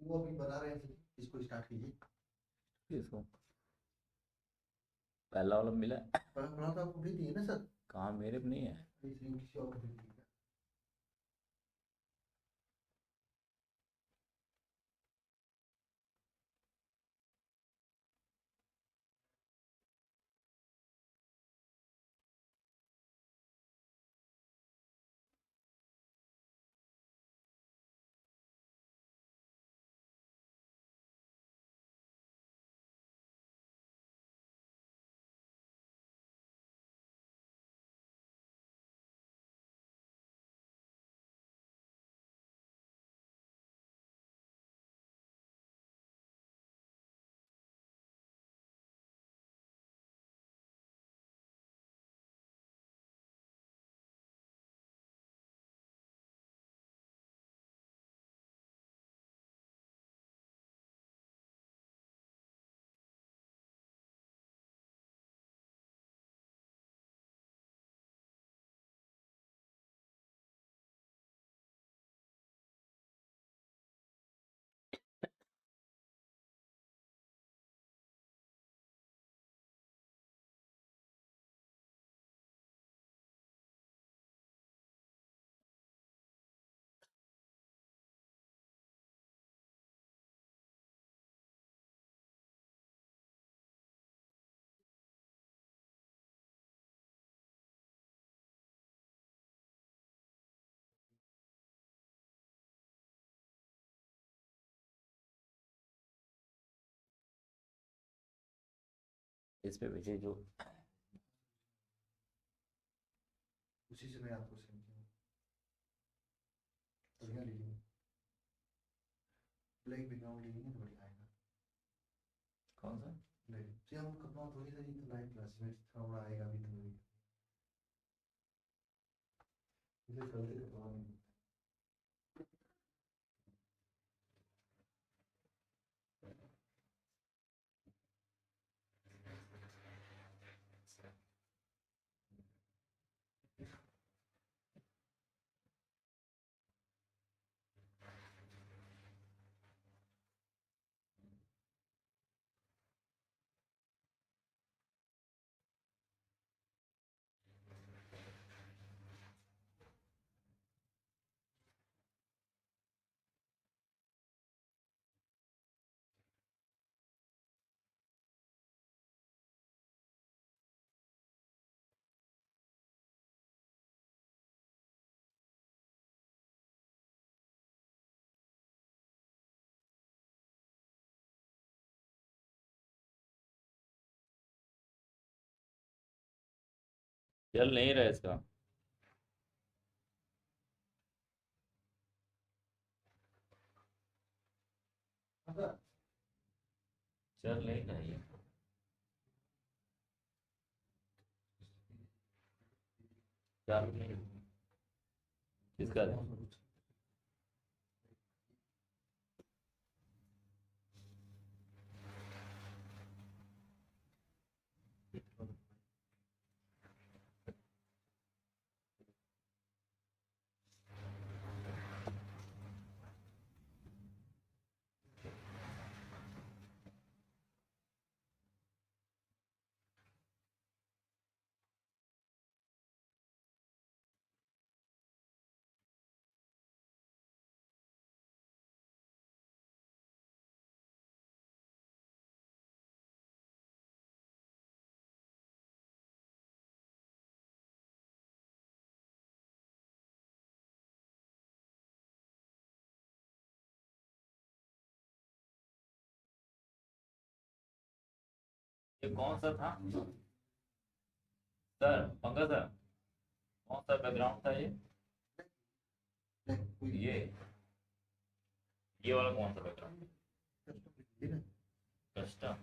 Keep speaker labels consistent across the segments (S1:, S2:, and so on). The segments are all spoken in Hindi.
S1: वो अभी बना रहे हैं, इसको स्टार्ट कीजिए।
S2: इसको पहला वाला मिला है।
S1: पढ़ा तो आपको भेज दिए ना सर?
S2: कहाँ, मेरे पे नहीं है।
S1: इसलिए किसी और को भेज दिए।
S2: इस पे भेजिए जो।
S1: उसी से मैं आपको सेंड किया। बढ़िया लीजिए, ब्लैक बैकग्राउंड लीजिए तो बढ़िया आएगा।
S2: कौन सा?
S1: नहीं जी, हम कपड़ा थोड़ी सा जी, तो लाइव क्लास में थोड़ा आएगा अभी तो नहीं। इसे चलते कपड़ा नहीं।
S2: चल नहीं रहा इसका।
S1: अगर
S2: चल नहीं रहा ये। चालू नहीं। किसका है? ये कौन सा था सर? पंकज सर, कौन सा बैकग्राउंड था ये? ये वाला कौन सा बैकग्राउंड? कस्टम।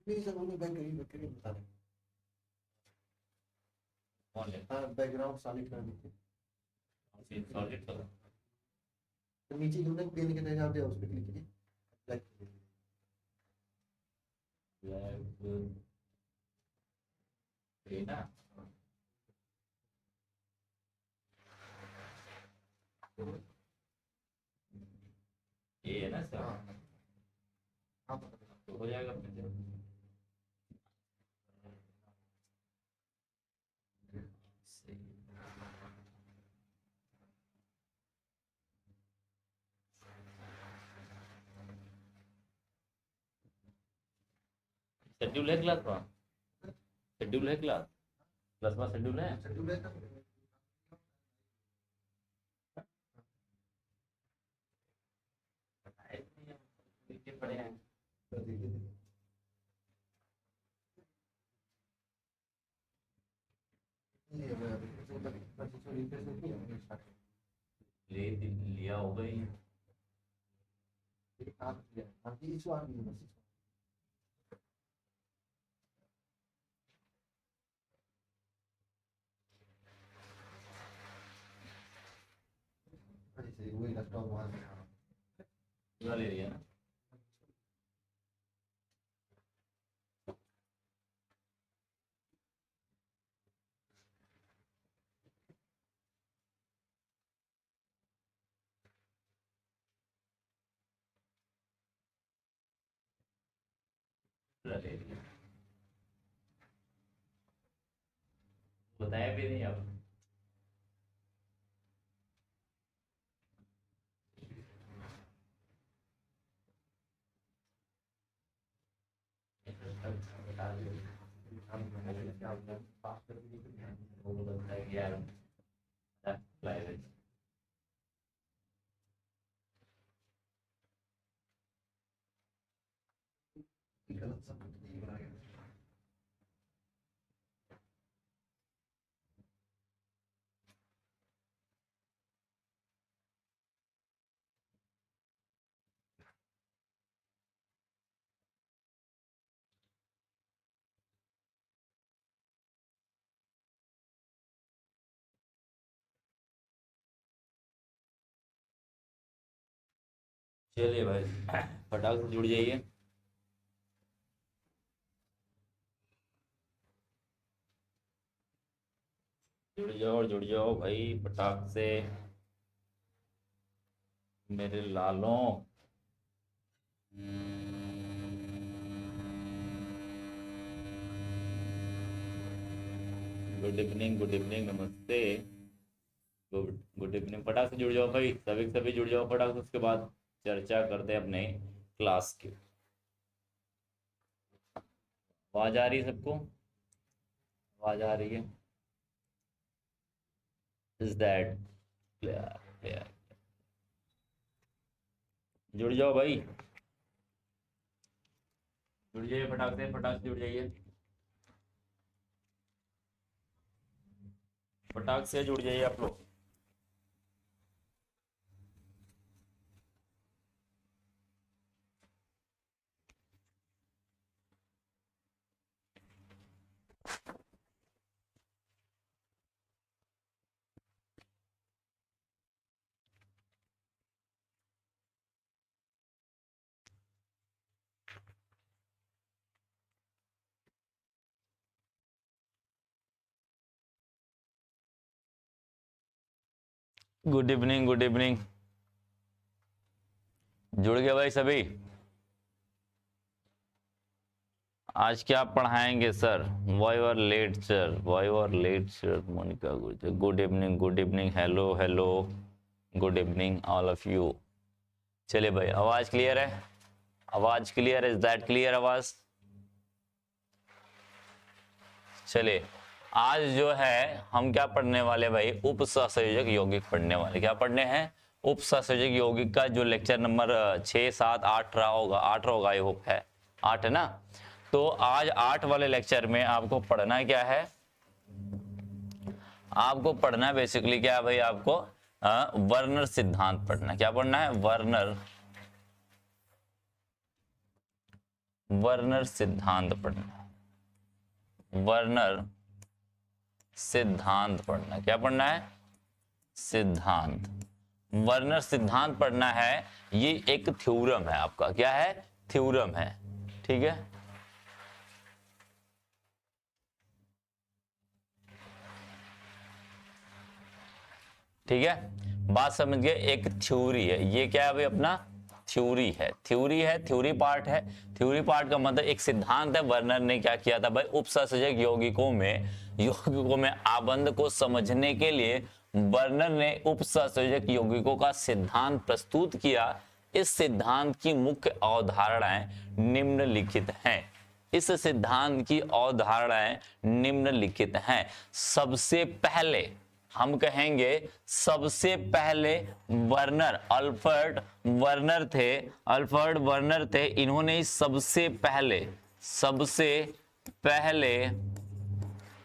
S1: नहीं सर, उन्हें बैक करिए बता दें।
S2: कौन ले?
S1: हाँ, बैकग्राउंड सॉलिड कर दीजिए।
S2: Solid colour.
S1: तो नीचे जो ना पेन के निशान पे है, उस पर क्लिक कीजिए। ब्लैक
S2: ब्लैक ये ना। ये है ना सर,
S1: हाँ हाँ पता नहीं।
S2: तो हो जाएगा अपने से। सही। शेड्यूल है क्लास का, शेड्यूल है क्लास में शेड्यूल है।
S1: शेड्यूल है ना।
S2: लिखे पड़े हैं।
S1: तो देखिए देखिए। ये मैं अभी तो बस इसको रिफ्रेश करके हमने स्टार्ट
S2: लिया होगा ही।
S1: किया। काम किया अभी इस बार भी बस ऐसे वही लैपटॉप वहाँ से
S2: पूरा ले लिया ना। पूरा ले लिया, बताया भी नहीं अब। बता दिया।
S1: काम करना क्या होता है पास करके
S2: वो बोलता है कि यार अप्लाई है।
S1: गलत सब कुछ ये बना के
S2: चलिए भाई, फटाक से जुड़ जाइए। जुड़ जाओ भाई फटाक से, मेरे लालों। गुड इवनिंग, नमस्ते। गुड इवनिंग, फटाक से जुड़ जाओ भाई, सभी जुड़ जाओ फटाक से। उसके बाद चर्चा करते हैं अपने क्लास की। आवाज आ रही है सबको? आवाज आ रही है? Is that clear? जुड़ जाओ भाई, जुड़ जाइए फटाक से जुड़ जाइए, फटाक से जुड़ जाइए आप लोग। गुड इवनिंग, जुड़ गए भाई सभी? आज क्या पढ़ाएंगे sir? Why are late sir, Monika Gurjar. Good evening, hello, good evening all of you. चलिए भाई, आवाज क्लियर है? आवाज क्लियर है? इज दैट क्लियर आवाज? चलिए, आज जो है हम क्या पढ़ने वाले भाई, उपसंयोजक यौगिक पढ़ने वाले। क्या पढ़ने हैं? उपसंयोजक यौगिक का जो लेक्चर नंबर 6, 7, 8 रहा होगा, 8 होगा, आई होप है 8 है ना। तो आज 8 वाले लेक्चर में आपको पढ़ना क्या है? आपको पढ़ना बेसिकली क्या है भाई, आपको वर्नर सिद्धांत पढ़ना। क्या पढ़ना है? वर्नर सिद्धांत पढ़ना, वर्नर सिद्धांत पढ़ना। क्या पढ़ना है? सिद्धांत। वर्नर सिद्धांत पढ़ना है। ये एक थ्योरम है आपका। क्या है? थ्योरम है, ठीक है। ठीक है, बात समझ गए? एक थ्योरी है ये। क्या है भाई? अपना थ्योरी है, थ्योरी पार्ट है। थ्योरी पार्ट का मतलब एक सिद्धांत है। वर्नर ने क्या किया था भाई, उपसंयोजक यौगिकों में आबंध को समझने के लिए वर्नर ने उपसंयोजक यौगिकों का सिद्धांत प्रस्तुत किया। इस सिद्धांत की मुख्य अवधारणाएं निम्नलिखित हैं। इस सिद्धांत की अवधारणाएं निम्नलिखित हैं। सबसे पहले हम कहेंगे, सबसे पहले अल्फ्रेड वर्नर थे। इन्होंने सबसे पहले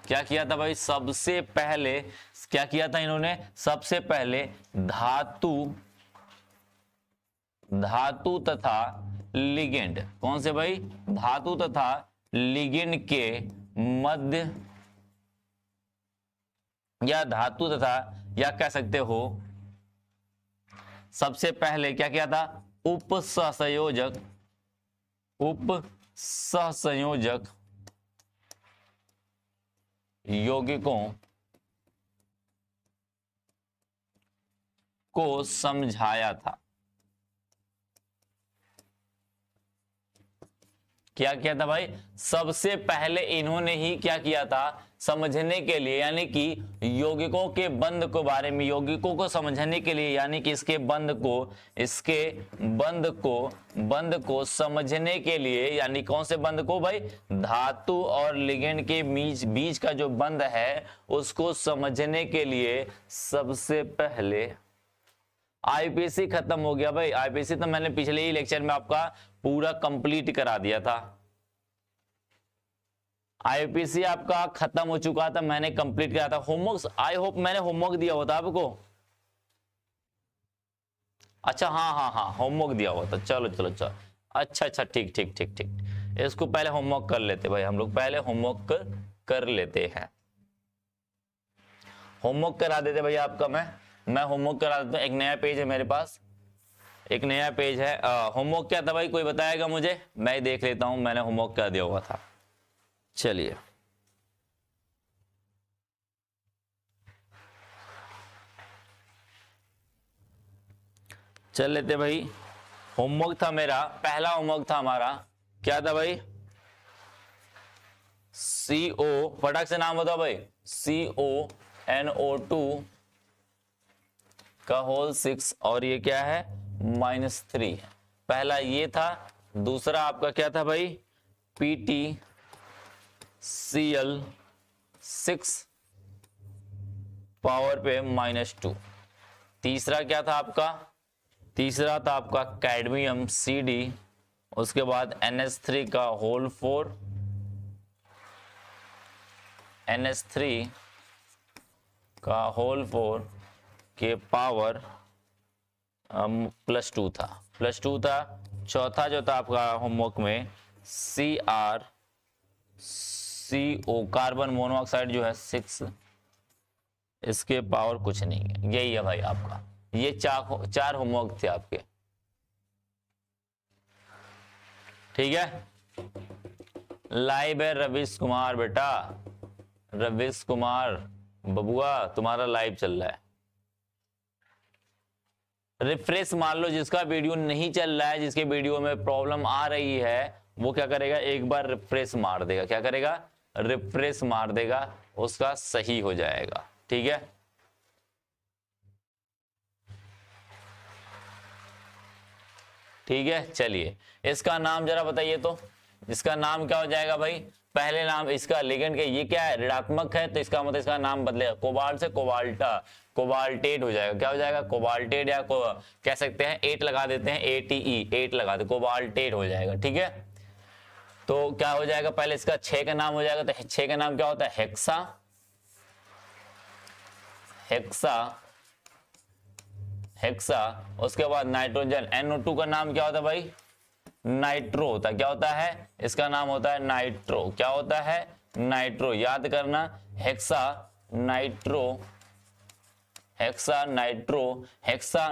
S2: क्या किया था भाई, सबसे पहले क्या किया था इन्होंने, सबसे पहले धातु तथा लिगेंड, कौन से भाई, धातु तथा लिगेंड के मध्य, या धातु तथा, या कह सकते हो सबसे पहले क्या किया था, उपसंयोजक यौगिकों को समझाया था। क्या किया था भाई, सबसे पहले इन्होंने ही क्या किया था, समझने के लिए, यानी कि यौगिकों के बंध को बारे में, यौगिकों को समझने के लिए, यानी कि इसके बंध को समझने के लिए, यानी कौन से बंध को भाई, धातु और लिगेंड के बीच का जो बंध है उसको समझने के लिए सबसे पहले, आईपीसी खत्म हो गया भाई। आईपीसी तो मैंने पिछले ही लेक्चर में आपका पूरा कंप्लीट करा दिया था। आईपीसी आपका खत्म हो चुका था, मैंने कंप्लीट करा था। होमवर्क, आई होप मैंने होमवर्क दिया होता आपको। अच्छा हाँ, होमवर्क दिया हुआ था। चलो अच्छा, ठीक। इसको पहले होमवर्क कर लेते भाई, हम लोग पहले होमवर्क कर लेते हैं। होमवर्क करा देते भैया आपका, मैं होमवर्क करा देता हूँ। एक नया पेज है मेरे पास, एक नया पेज है। होमवर्क क्या था भाई, कोई बताएगा मुझे, मैं देख लेता हूं, मैंने होमवर्क क्या दिया हुआ था। चलिए चल लेते भाई। होमवर्क था मेरा, पहला होमवर्क था हमारा, क्या था भाई, CO, फटाक से नाम बताओ भाई, CONO2 का होल 6, और ये क्या है, -3। पहला ये था। दूसरा आपका क्या था भाई, PtCl6 पावर पे -2। तीसरा क्या था आपका, तीसरा था आपका कैडमियम CD, उसके बाद NH3 का होल 4, NH3 का होल 4 के पावर +2 था, +2 था। चौथा जो था आपका होमवर्क में CrCO, कार्बन मोनोऑक्साइड जो है 6, इसके पावर कुछ नहीं है। यही है भाई आपका, ये चार होमवर्क थे आपके, ठीक है। लाइव है रविश कुमार बेटा, रविश कुमार बबुआ तुम्हारा लाइव चल रहा है। रिफ्रेश मार लो, जिसका वीडियो नहीं चल रहा है, जिसके वीडियो में प्रॉब्लम आ रही है, वो क्या करेगा, एक बार रिफ्रेश मार देगा। क्या करेगा, रिफ्रेश मार देगा, उसका सही हो जाएगा, ठीक है। ठीक है, चलिए इसका नाम जरा बताइए तो, इसका नाम क्या हो जाएगा भाई, पहले नाम इसका लिगेंड के, ये क्या है, ऋणात्मक है, तो इसका मतलब इसका नाम बदलेगा, कोबाल्ट से कोबाल्टेट हो जाएगा। क्या हो जाएगा, कोबाल्टेट, या कह सकते हैं 8 लगा देते हैं, ATE, 8 लगा दे, कोबाल्टेट हो जाएगा, ठीक है। तो क्या हो जाएगा, पहले इसका 6 का नाम हो जाएगा, तो 6 का नाम क्या होता है, हेक्सा। उसके बाद नाइट्रोजन, NO2 का नाम क्या होता है भाई, नाइट्रो होता है। क्या होता है, इसका नाम होता है नाइट्रो। क्या होता है, नाइट्रो, याद करना, हेक्सा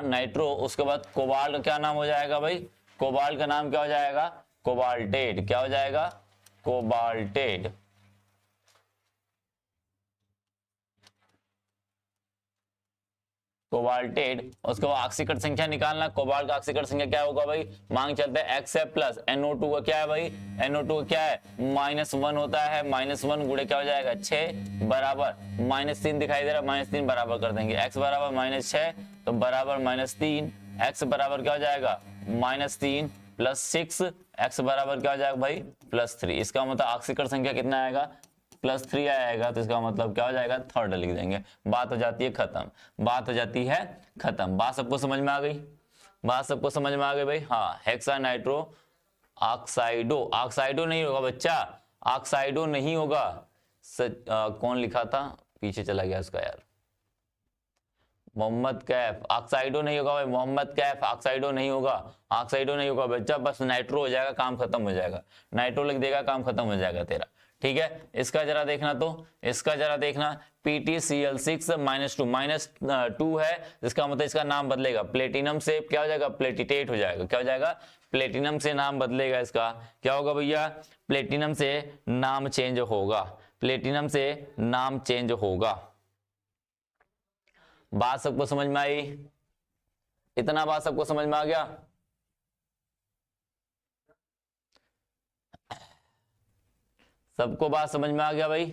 S2: नाइट्रो। उसके बाद कोबाल्ट का क्या नाम हो जाएगा भाई, कोबाल्ट का नाम क्या हो जाएगा, कोबाल्टेट। क्या हो जाएगा, कोबाल्टेट। कोबाल्टेट, उसके बाद ऑक्सीकरण संख्या निकालना। कोबाल्ट का ऑक्सीकरण संख्या क्या होगा भाई, मांग चलते हैं x है प्लस NO2 का क्या है भाई, NO2 का क्या है -1 होता है, -1 गुणे क्या हो जाएगा 6 बराबर -3 दिखाई दे रहा है, -3 बराबर कर देंगे x बराबर -6 तो बराबर -3, x बराबर क्या हो जाएगा -3 प्लस 6, x बराबर क्या हो जाएगा भाई +3। इसका मतलब ऑक्सीकरण संख्या कितना आएगा +3 आएगा, तो इसका मतलब क्या हो जाएगा थर्ड लिख देंगे। बात हो जाती है खत्म, बात हो जाती है खत्म। बात सबको समझ में आ गई, बात सबको समझ में आ गई भाई। हाँ, हेक्सा नाइट्रो ऑक्साइडो, ऑक्साइडो नहीं होगा बच्चा, ऑक्साइडो नहीं होगा। कौन लिखा था, पीछे चला गया उसका यार, मोहम्मद कैफ। ऑक्साइडो नहीं होगा भाई, मोहम्मद कैफ ऑक्साइडो नहीं होगा, ऑक्साइडो नहीं होगा बच्चा, बस नाइट्रो हो जाएगा, काम खत्म हो जाएगा, नाइट्रो लिख देगा, काम खत्म हो जाएगा तेरा। ठीक है, इसका जरा देखना, तो इसका जरा देखना, PtCl6 -2 है, जिसका मतलब इसका नाम बदलेगा, प्लेटिनम से क्या हो जाएगा प्लेटिटेट हो जाएगा, क्या हो जाएगा प्लेटिनम से नाम बदलेगा इसका, क्या होगा भैया प्लेटिनम से नाम चेंज होगा, प्लेटिनम से नाम चेंज होगा। बात सबको समझ में आई, इतना बात सबको समझ में आ गया। सबको बात समझ में आ गया भाई।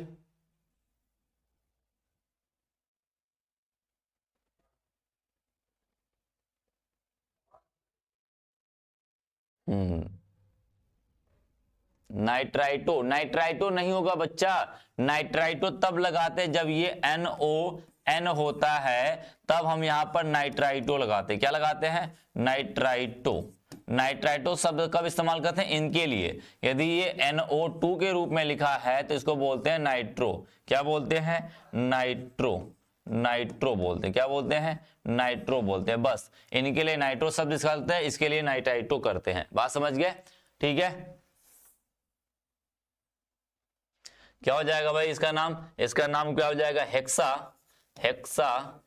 S2: नाइट्राइटो, नाइट्राइटो नहीं होगा बच्चा, नाइट्राइटो तब लगाते जब ये NON होता है, तब हम यहां पर नाइट्राइटो लगाते, क्या लगाते हैं नाइट्राइटो। नाइट्राइटो शब्द कब इस्तेमाल करते हैं, इनके लिए, यदि ये NO2 के रूप में लिखा है तो इसको बोलते हैं नाइट्रो, क्या बोलते हैं नाइट्रो, नाइट्रो बोलते हैं, क्या बोलते हैं नाइट्रो बोलते हैं। बस इनके लिए नाइट्रो शब्द निकालते हैं, इसके लिए नाइट्राइटो करते हैं। बात समझ गए, ठीक है। क्या हो जाएगा भाई इसका नाम, इसका नाम क्या हो जाएगा हेक्सा, हेक्सा,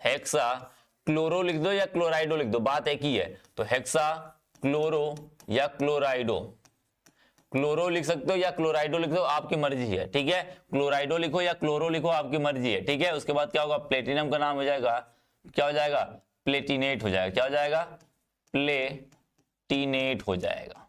S2: हेक्सा क्लोरो लिख दो या क्लोराइडो लिख दो, बात एक ही है। तो हेक्सा क्लोरो या क्लोराइडो, क्लोरो लिख सकते हो या क्लोराइडो लिख दो, आपकी मर्जी है, ठीक है। क्लोराइडो लिखो या क्लोरो लिखो, आपकी मर्जी है, ठीक है। उसके बाद क्या होगा, प्लेटिनम का नाम हो जाएगा, क्या हो जाएगा प्लेटिनेट हो जाएगा, क्या हो जाएगा प्लेटिनेट हो जाएगा,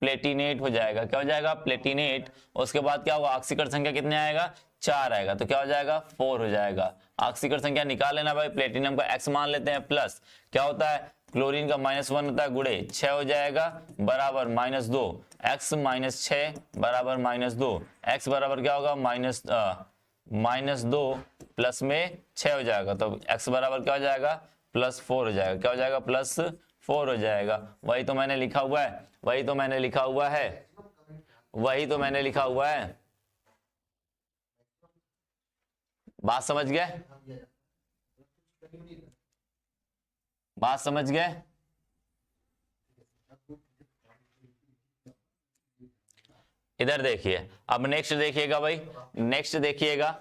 S2: प्लेटिनेट हो जाएगा, क्या हो जाएगा प्लेटिनेट। उसके बाद क्या होगा, ऑक्सीकरण संख्या कितने आएगा 4 आएगा, तो क्या हो जाएगा 4 हो जाएगा। ऑक्सीकरण संख्या निकाल लेना भाई, प्लेटिनम का x मान लेते हैं प्लस क्या होता है क्लोरीन का -1 होता है, गुणे 6 हो जाएगा बराबर -2, x -6 बराबर -2, x बराबर क्या होगा -2 प्लस में 6 हो जाएगा, तो x बराबर क्या हो जाएगा +4 हो जाएगा, क्या हो जाएगा +4 हो जाएगा। वही तो मैंने लिखा हुआ है, वही तो मैंने लिखा हुआ है, वही तो मैंने लिखा हुआ है। बात समझ गए, बात समझ गए। इधर देखिए, अब नेक्स्ट देखिएगा भाई, नेक्स्ट देखिएगा,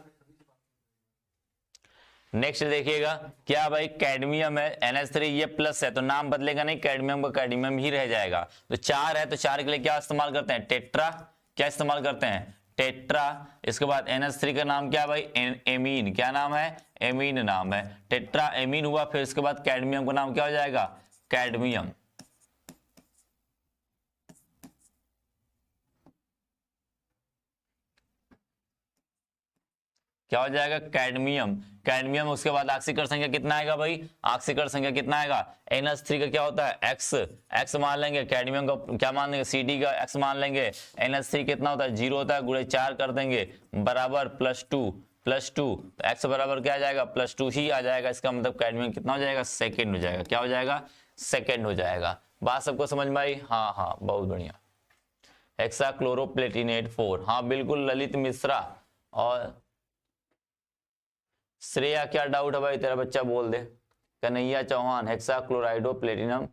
S2: नेक्स्ट देखिएगा क्या भाई कैडमियम है NH3, ये प्लस है तो नाम बदलेगा नहीं, कैडमियम का कैडमियम ही रह जाएगा। तो 4 है तो 4 के लिए क्या इस्तेमाल करते हैं टेट्रा, क्या इस्तेमाल करते हैं टेट्रा। इसके बाद NH3 का नाम क्या है भाई एमीन, क्या नाम है एमीन नाम है, टेट्रा एमीन हुआ। फिर इसके बाद कैडमियम का नाम क्या हो जाएगा कैडमियम, क्या हो जाएगा कैडमियम, कैडमियम। उसके बाद ऑक्सीकरण संख्या कितना आएगा भाई, ऑक्सीकरण संख्या कितना आएगा NH3 का क्या होता है x मान लेंगे, कैडमियम का क्या मान लेंगे CD का x मान लेंगे, NH3 कितना होता है 0 होता है, गुणे 4 कर देंगे बराबर +2 तो x बराबर क्या आ जाएगा +2 ही आ जाएगा। इसका मतलब कैडमियम कितना हो जाएगा सेकेंड हो जाएगा, क्या हो जाएगा सेकेंड हो जाएगा। बात सबको समझ में आई, हाँ हाँ बहुत बढ़िया। हेक्साक्लोरोप्लेटिनेट 4, हाँ बिल्कुल ललित मिश्रा और श्रेया, क्या डाउट है भाई तेरा बच्चा बोल दे। कन्हैया चौहान हेक्साक्लोराइडो प्लेटिनम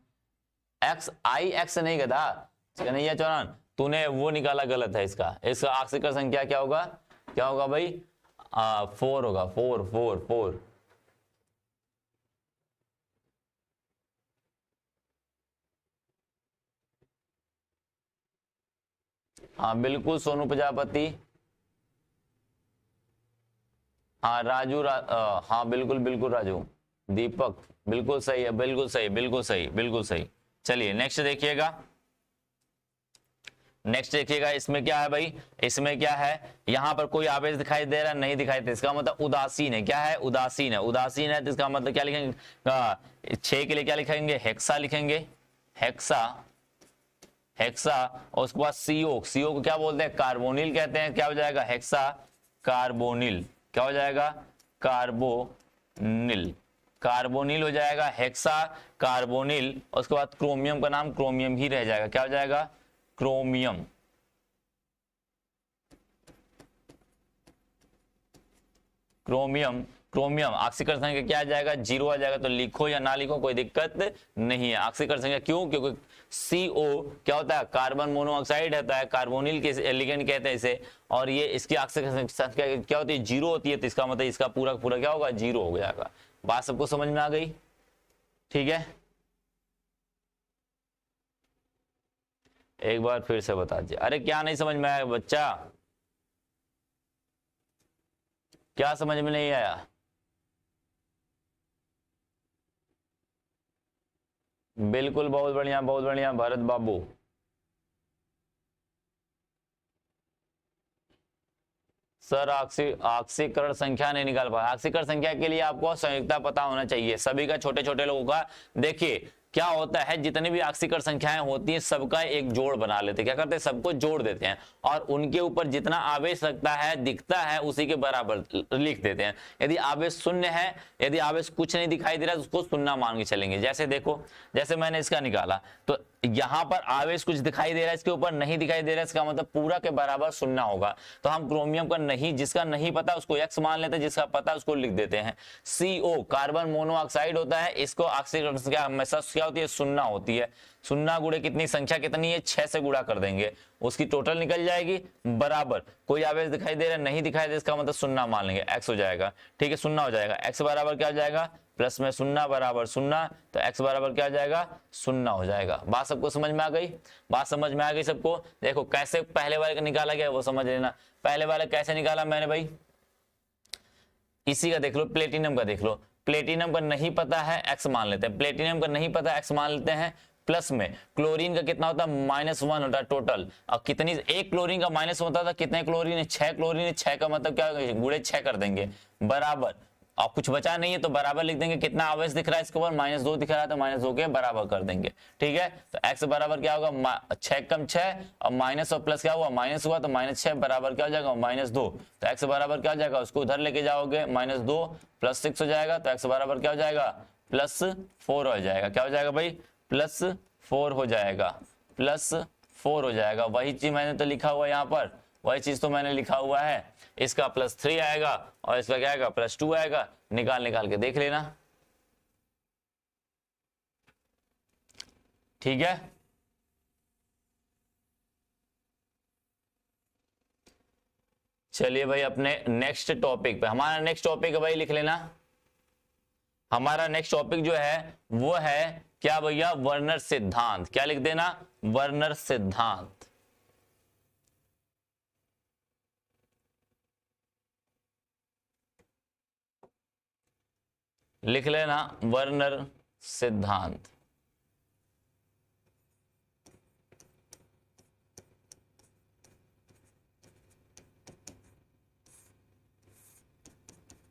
S2: x नहीं गधा, कन्हैया चौहान तूने वो निकाला गलत है, इसका ऑक्सीकरण संख्या क्या होगा, क्या होगा भाई 4 होगा, 4। हाँ बिल्कुल सोनू प्रजापति, हाँ राजू हाँ बिल्कुल बिल्कुल राजू, दीपक, बिल्कुल सही है, बिल्कुल सही, बिल्कुल सही, बिल्कुल सही। चलिए नेक्स्ट देखिएगा, नेक्स्ट देखिएगा, इसमें क्या है भाई, इसमें क्या है, यहां पर कोई आवेश दिखाई दे रहा है, नहीं दिखाई दे, इसका मतलब उदासीन है। क्या है, उदासीन है, उदासीन है तो इसका मतलब क्या लिखेंगे, 6 के लिए क्या लिखेंगे, हेक्सा लिखेंगे, हेक्सा, हेक्सा। और उसके बाद सीओ, सीओ को क्या बोलते हैं, कार्बोनिल कहते हैं। क्या हो जाएगा, हेक्सा कार्बोनिल, क्या हो जाएगा, कार्बोनिल, कार्बोनिल हो जाएगा, हेक्सा कार्बोनिल। उसके बाद क्रोमियम का नाम क्रोमियम ही रह जाएगा, क्या हो जाएगा, क्रोमियम, क्रोमियम, क्रोमियम। ऑक्सीकरण संख्या क्या आ जाएगा, 0 आ जाएगा। तो लिखो या ना लिखो कोई दिक्कत नहीं है। ऑक्सीकरण संख्या क्यों, क्योंकि CO क्या होता है, कार्बन मोनोऑक्साइड होता है, कार्बोनिल के लिगेंड कहते हैं इसे, और ये इसकी ऑक्सीकरण संख्या क्या होती है, 0 होती है। तो इसका मतलब इसका पूरा पूरा क्या होगा, 0 हो जाएगा। बात सबको समझ में आ गई, ठीक है। एक बार फिर से बता दीजिए, अरे क्या नहीं समझ में आया बच्चा, क्या समझ में नहीं आया, बिल्कुल, बहुत बढ़िया भरत बाबू। सर ऑक्सीकरण संख्या नहीं निकाल पाया। ऑक्सीकरण संख्या के लिए आपको संयुक्ता पता होना चाहिए सभी का, छोटे छोटे लोगों का। देखिए क्या होता है, जितनी भी ऑक्सीकरण संख्याएं होती हैं सबका एक जोड़ बना लेते हैं। क्या करते हैं, सबको जोड़ देते हैं और उनके ऊपर जितना आवेश लगता है दिखता है उसी के बराबर लिख देते हैं। यदि आवेश शून्य है, यदि आवेश कुछ नहीं दिखाई दे रहा है तो उसको शून्य मान के चलेंगे। जैसे देखो, जैसे मैंने इसका निकाला तो यहां पर आवेश कुछ दिखाई दे रहा है, इसके ऊपर नहीं दिखाई दे रहा है, इसका मतलब पूरा के बराबर शून्य होगा। तो हम क्रोमियम का नहीं, जिसका नहीं पता उसको X मान लेते हैं, जिसका पता उसको लिख देते हैं। CO कार्बन मोनोऑक्साइड होता है, इसको ऑक्सीकरण संख्या हमेशा क्या होती है, शून्य होती है। शून्य गुणे कितनी, संख्या कितनी है, 6 से गुणा कर देंगे, उसकी टोटल निकल जाएगी बराबर। कोई आवेश दिखाई दे रहा है, नहीं दिखाई दे, इसका मतलब शून्य मान लेंगे, X हो जाएगा, ठीक है, शून्य हो जाएगा। X बराबर क्या हो जाएगा, प्लस में शून्य बराबर शून्य, तो X बराबर क्या हो जाएगा, शून्य हो जाएगा। बात सबको समझ में आ गई, बात समझ में आ गई सबको। देखो कैसे पहले वाले का निकाला गया वो समझ लेना। पहले वाला कैसे निकाला मैंने भाई, इसी का देख लो, प्लेटिनम का देख लो। प्लेटिनम का नहीं पता है, X मान लेते हैं, प्लेटिनम का नहीं पता, X मान लेते हैं। प्लस में क्लोरीन का कितना होता है, -1 होता है टोटल। और कितनी, एक क्लोरीन का माइनस होता था, कितने क्लोरीन है, 6 क्लोरीन है, 6 का मतलब क्या, गुणे 6 कर देंगे बराबर। और कुछ बचा नहीं है तो बराबर लिख देंगे। कितना आवेश दिख रहा है इसके ऊपर, -2 दिख रहा है, तो -2 के बराबर कर देंगे, ठीक है। तो x बराबर क्या होगा, 6 कम 6 और माइनस और प्लस क्या हुआ, माइनस हुआ, तो -6 बराबर क्या हो जाएगा, -2। तो x बराबर क्या हो जाएगा, उसको उधर लेके जाओगे, -2 + 6 हो जाएगा, तो x बराबर क्या हो जाएगा, +4 हो जाएगा। क्या हो जाएगा भाई, +4 हो जाएगा, +4 हो जाएगा। वही चीज मैंने तो लिखा हुआ है यहाँ पर, वही चीज तो मैंने लिखा हुआ है। इसका +3 आएगा और इसका क्या आएगा, +2 आएगा। निकाल के देख लेना, ठीक है। चलिए भाई अपने नेक्स्ट टॉपिक पे, हमारा नेक्स्ट टॉपिक है भाई, लिख लेना। हमारा नेक्स्ट टॉपिक जो है वो है क्या भैया, वर्नर सिद्धांत। क्या लिख देना, वर्नर सिद्धांत। लिख लेना वर्नर सिद्धांत।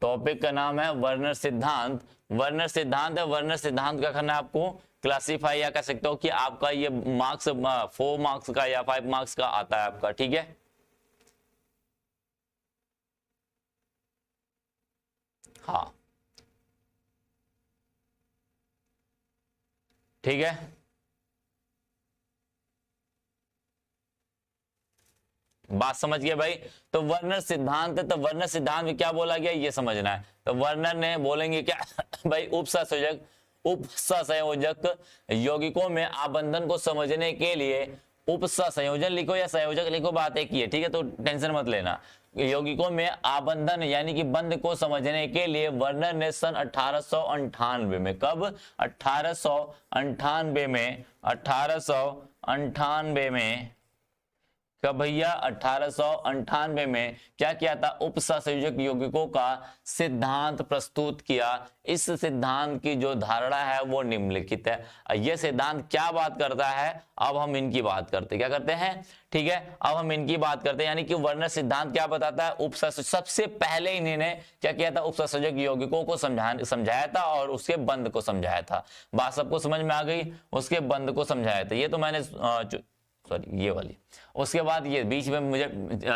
S2: टॉपिक का नाम है वर्नर सिद्धांत। वर्नर सिद्धांत है, वर्नर सिद्धांत का करना आपको क्लासीफाई, या कह सकते हो कि आपका ये मार्क्स 4 मार्क्स का या 5 मार्क्स का आता है आपका, ठीक है। हाँ ठीक है, बात समझ गए भाई। तो वर्नर सिद्धांत है, तो वर्नर सिद्धांत में क्या बोला गया ये समझना है। तो वर्नर ने बोलेंगे क्या भाई, उपसंयोजक यौगिकों में आबंधन को समझने के लिए उपसंयोजन लिखो या संयोजक लिखो, बात एक ही है, ठीक है। तो टेंशन मत लेना। यौगिकों में आबंधन यानी कि बंध को समझने के लिए वर्नर ने सन 1898 में, कब, 1898 में, 1898 में का भैया 1898 में क्या किया था, उपसहसंयोजक यौगिकों का सिद्धांत प्रस्तुत किया। इस सिद्धांत की जो धारणा है वो निम्नलिखित है। यह सिद्धांत क्या बात करता है, अब हम इनकी बात करते हैं, क्या करते हैं, ठीक है, अब हम इनकी बात करते हैं। यानी कि वर्नर सिद्धांत क्या बताता है, उपसहसंयोजक, सबसे पहले इन्होंने क्या किया था, उपसहसंयोजक यौगिकों को समझाया था और उसके बंध को समझाया था। बात सबको समझ में आ गई, उसके बंध को समझाया था। ये तो मैंने सॉरी ये वाली, उसके बाद ये बीच में मुझे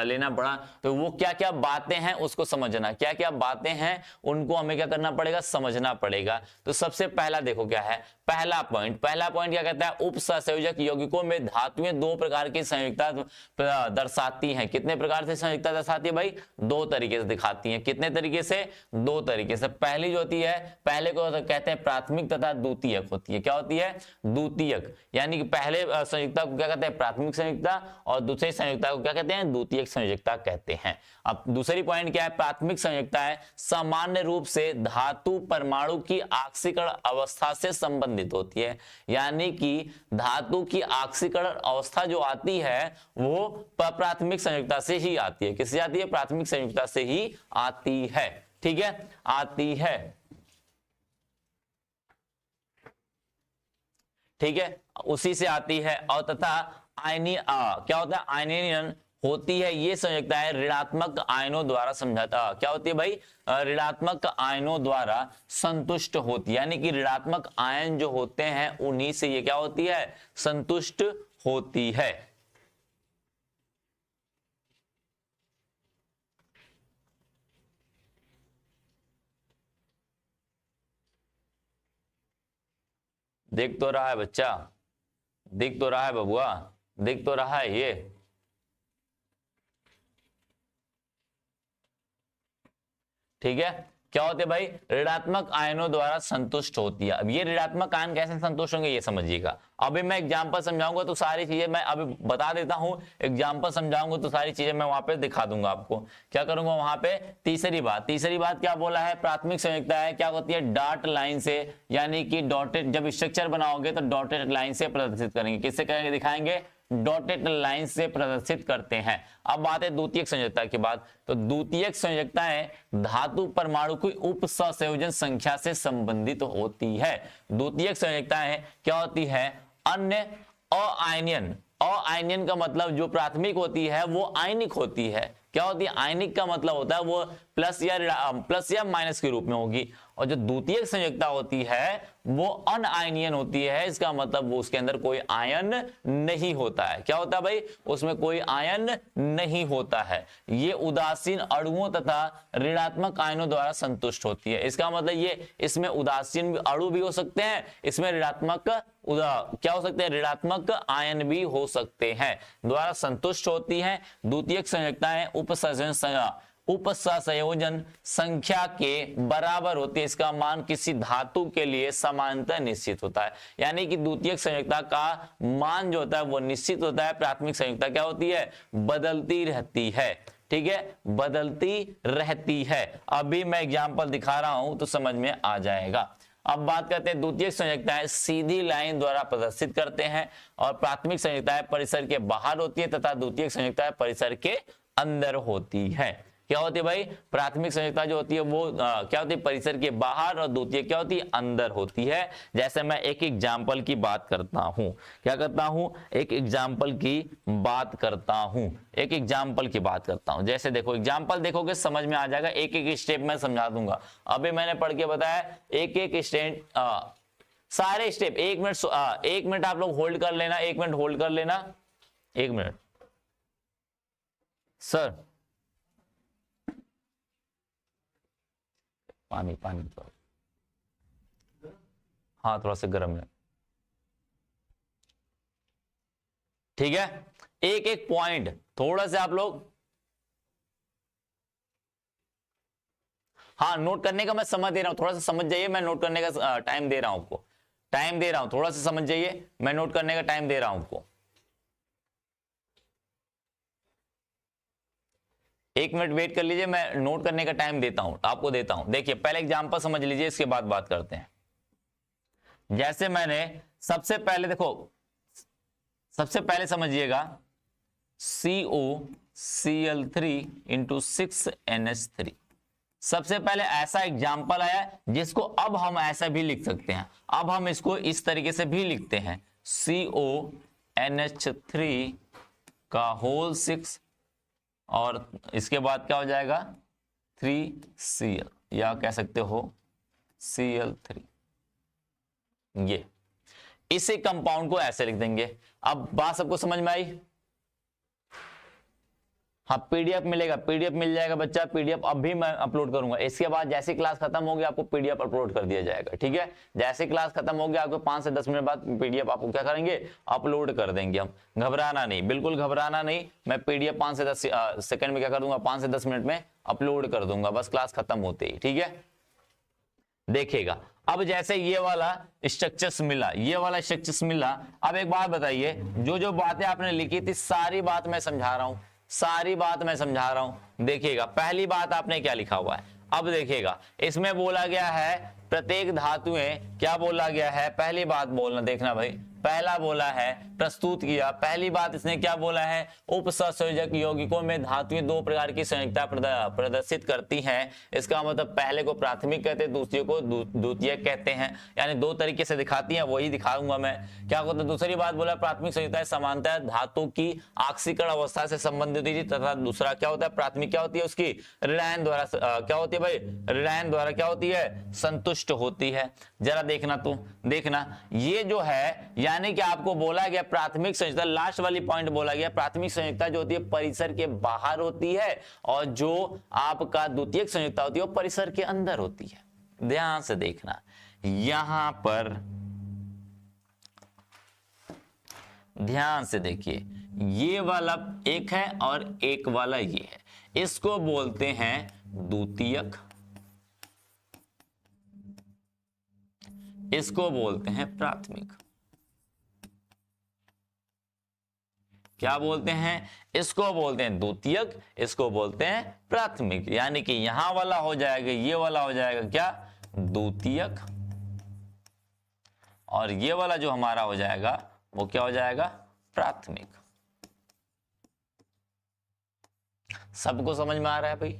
S2: लेना पड़ा, तो वो क्या क्या बातें हैं उसको समझना, क्या क्या बातें हैं उनको हमें क्या करना पड़ेगा, समझना पड़ेगा। तो सबसे पहला देखो क्या है, पहला पॉइंट क्या कहता है, उपसहसंयोजक यौगिकों में धातुएं दो प्रकार की संयुक्तता दर्शाती हैं। कितने प्रकार से संयुक्तता दर्शाती है भाई, दो तरीके से दिखाती हैं। कितने तरीके से, दो तरीके से। पहली जो होती है, पहले को कहते हैं प्राथमिक तथा द्वितीयक होती है। क्या होती है, द्वितीयक, यानी कि पहले संयुक्तता को क्या कहते हैं, प्राथमिक संयुक्तता, और दूसरी संयुक्तता को क्या कहते हैं, द्वितीयक संयुक्तता कहते हैं। अब दूसरी पॉइंट क्या है, प्राथमिक संयुक्तता है सामान्य रूप से धातु परमाणु की ऑक्सीकरण अवस्था से संबंधित होती है। यानी कि धातु की ऑक्सीकरण अवस्था जो आती है वो प्राथमिक संयुक्तता से ही आती है। किससे आती है, प्राथमिक संयुक्तता से ही आती है, ठीक है, आती है, ठीक है, उसी से आती है। और तथा क्या होता है, आयनीयन होती है ये संयुक्तताएं ऋणात्मक आयनों द्वारा समझाता, क्या होती है भाई, ऋणात्मक आयनों द्वारा संतुष्ट होती है। यानी कि ऋणात्मक आयन जो होते हैं उन्हीं से ये क्या होती है, संतुष्ट होती है। देख तो रहा है बच्चा, दिख तो रहा है बबुआ, दिख तो रहा है ये, ठीक है। क्या होते भाई, ऋणात्मक आयनों द्वारा संतुष्ट होती है। अब ये ऋणात्मक आयन कैसे संतुष्ट होंगे ये समझिएगा। अभी मैं एग्जांपल समझाऊंगा तो सारी चीजें मैं अभी बता देता हूं, एग्जांपल समझाऊंगा तो सारी चीजें मैं वहां पे दिखा दूंगा आपको। क्या करूंगा वहां पे, तीसरी बात क्या बोला है, प्राथमिक संयुक्ता है क्या होती है, डॉट लाइन से, यानी कि डॉटेड, जब स्ट्रक्चर बनाओगे तो डॉटेड लाइन से प्रदर्शित करेंगे। किससे करेंगे, दिखाएंगे, डॉटेड लाइन से प्रदर्शित करते हैं। अब बात है द्वितीयक संयोजकता की बात, तो द्वितीयक संयोजकताएं धातु परमाणु की उपसंयोजन संख्या से संबंधित होती है। द्वितीयक संयोजकताएं क्या होती है, अन्य अआयनियन, अआयनियन का मतलब जो प्राथमिक होती है वो आयनिक होती है। क्या होती है, आयनिक का मतलब होता है वो प्लस या माइनस के रूप में होगी। और जो द्वितीयक संयुक्ता होती है वो अनआयनियन होती है, इसका मतलब वो उसके अंदर कोई आयन नहीं होता है। क्या होता है भाई, उसमें कोई आयन नहीं होता है। ये उदासीन अणुओं तथा ऋणात्मक आयनों द्वारा संतुष्ट होती है। इसका मतलब ये, इसमें उदासीन अणु भी हो सकते हैं, इसमें ऋणात्मक क्या हो सकते हैं, ऋणात्मक आयन भी हो सकते हैं, द्वारा संतुष्ट होती हैं। द्वितीयक संयुक्ताएं उपसंयोजन संख्या के बराबर होती है। इसका मान किसी धातु के लिए समांतर निश्चित होता है। यानी कि द्वितीयक संयुक्ता का मान जो होता है वो निश्चित होता है, प्राथमिक संयुक्ता क्या होती है, बदलती रहती है, ठीक है, बदलती रहती है। अभी मैं एग्जांपल दिखा रहा हूं तो समझ में आ जाएगा। अब बात करते हैं द्वितीयक संयुक्ताएं सीधी लाइन द्वारा प्रदर्शित करते हैं, और प्राथमिक संयुक्ताएं परिसर के बाहर होती है तथा द्वितीयक संयुक्ताएं परिसर के अंदर होती है। क्या होती है भाई, प्राथमिक संयुक्ता जो होती है वो क्या होती है, परिसर के बाहर, और द्वितीय क्या होती है, अंदर होती है। जैसे मैं एक एग्जाम्पल की बात करता हूं, क्या करता हूं, एक एग्जाम्पल की बात करता हूं, एक एग्जाम्पल की बात करता हूं। जैसे देखो, एग्जाम्पल देखोगे समझ में आ जाएगा, एक एक स्टेप मैं समझा दूंगा। अभी मैंने पढ़ के बताया, एक एक स्टेप, सारे स्टेप, एक मिनट आप लोग होल्ड कर लेना, एक मिनट होल्ड कर लेना, एक मिनट सर, पानी थोड़ा, हाँ थोड़ा सा गर्म है, ठीक है। एक एक पॉइंट थोड़ा से आप लोग, हाँ नोट करने का मैं समझ दे रहा हूं, थोड़ा सा समझ जाइए, मैं नोट करने का टाइम दे रहा हूं आपको, टाइम दे रहा हूं, थोड़ा सा समझ जाइए, मैं नोट करने का टाइम दे रहा हूं आपको। एक मिनट वेट कर लीजिए, मैं नोट करने का टाइम देता हूं, आपको देता हूं। देखिए पहले एग्जांपल समझ लीजिए, इसके बाद बात करते हैं। जैसे मैंने सबसे पहले देखो, सबसे पहले समझिएगा, COCl3 इंटू 6NH3। सबसे पहले ऐसा एग्जाम्पल आया जिसको अब हम ऐसा भी लिख सकते हैं। अब हम इसको इस तरीके से भी लिखते हैं, CONH3 का होल 6 और इसके बाद क्या हो जाएगा 3Cl, या कह सकते हो Cl3। ये इसे कंपाउंड को ऐसे लिख देंगे। अब बात सबको समझ में आई? हाँ, पीडीएफ मिलेगा, पीडीएफ मिल जाएगा बच्चा, पीडीएफ अब भी मैं अपलोड करूंगा। इसके बाद जैसे क्लास खत्म होगी आपको पीडीएफ अपलोड कर दिया जाएगा, ठीक है। जैसे क्लास खत्म होगी आपको 5 से 10 मिनट बाद पीडीएफ आपको क्या करेंगे, अपलोड कर देंगे हम। घबराना नहीं, बिल्कुल घबराना नहीं, मैं पीडीएफ 5 से 10 सेकंड में क्या कर दूंगा, 5 से 10 मिनट में अपलोड कर दूंगा, बस क्लास खत्म होते ही, ठीक है। देखिएगा अब जैसे ये वाला स्ट्रक्चर्स मिला, ये वाला स्ट्रक्चर्स मिला। अब एक बात बताइए, जो जो बातें आपने लिखी थी सारी बात मैं समझा रहा हूं, सारी बात मैं समझा रहा हूं। देखिएगा पहली बात आपने क्या लिखा हुआ है, अब देखिएगा इसमें बोला गया है प्रत्येक धातुएं, क्या बोला गया है, पहली बात बोलना, देखना भाई, पहला बोला है प्रस्तुत किया। पहली बात इसने क्या बोला है, उपसंयोजक यौगिकों में धातुएं दो प्रकार की संयोजकता प्रदर्शित करती हैं। इसका मतलब पहले को प्राथमिक कहते हैं, दूसरे को द्वितीयक कहते हैं, यानी दो तरीके से दिखाती हैं, वही दिखाऊंगा मैं क्या होता है। दूसरी बात बोला प्राथमिक संयोजकता समानता धातु की ऑक्सीकरण अवस्था से संबंधित होती है, तथा दूसरा क्या होता है, प्राथमिक क्या होती है उसकी ऋणायन द्वारा क्या होती है भाई, ऋणायन द्वारा क्या होती है, संतुष्ट होती है। जरा देखना तू, देखना ये जो है, यानी कि आपको बोला गया प्राथमिक संयोजकता, लास्ट वाली पॉइंट बोला गया प्राथमिक संयोजकता जो होती है परिसर के बाहर होती है, और जो आपका द्वितीयक संयोजकता होती है वो परिसर के अंदर होती है। ध्यान से देखना, यहां पर ध्यान से देखिए, ये वाला एक है और एक वाला ये है, इसको बोलते हैं द्वितीयक, इसको बोलते हैं प्राथमिक। क्या बोलते हैं, इसको बोलते हैं द्वितीयक, इसको बोलते हैं प्राथमिक। यानी कि यहां वाला हो जाएगा, ये वाला हो जाएगा क्या, द्वितीयक, और ये वाला जो हमारा हो जाएगा वो क्या हो जाएगा, प्राथमिक। सबको समझ में आ रहा है भाई,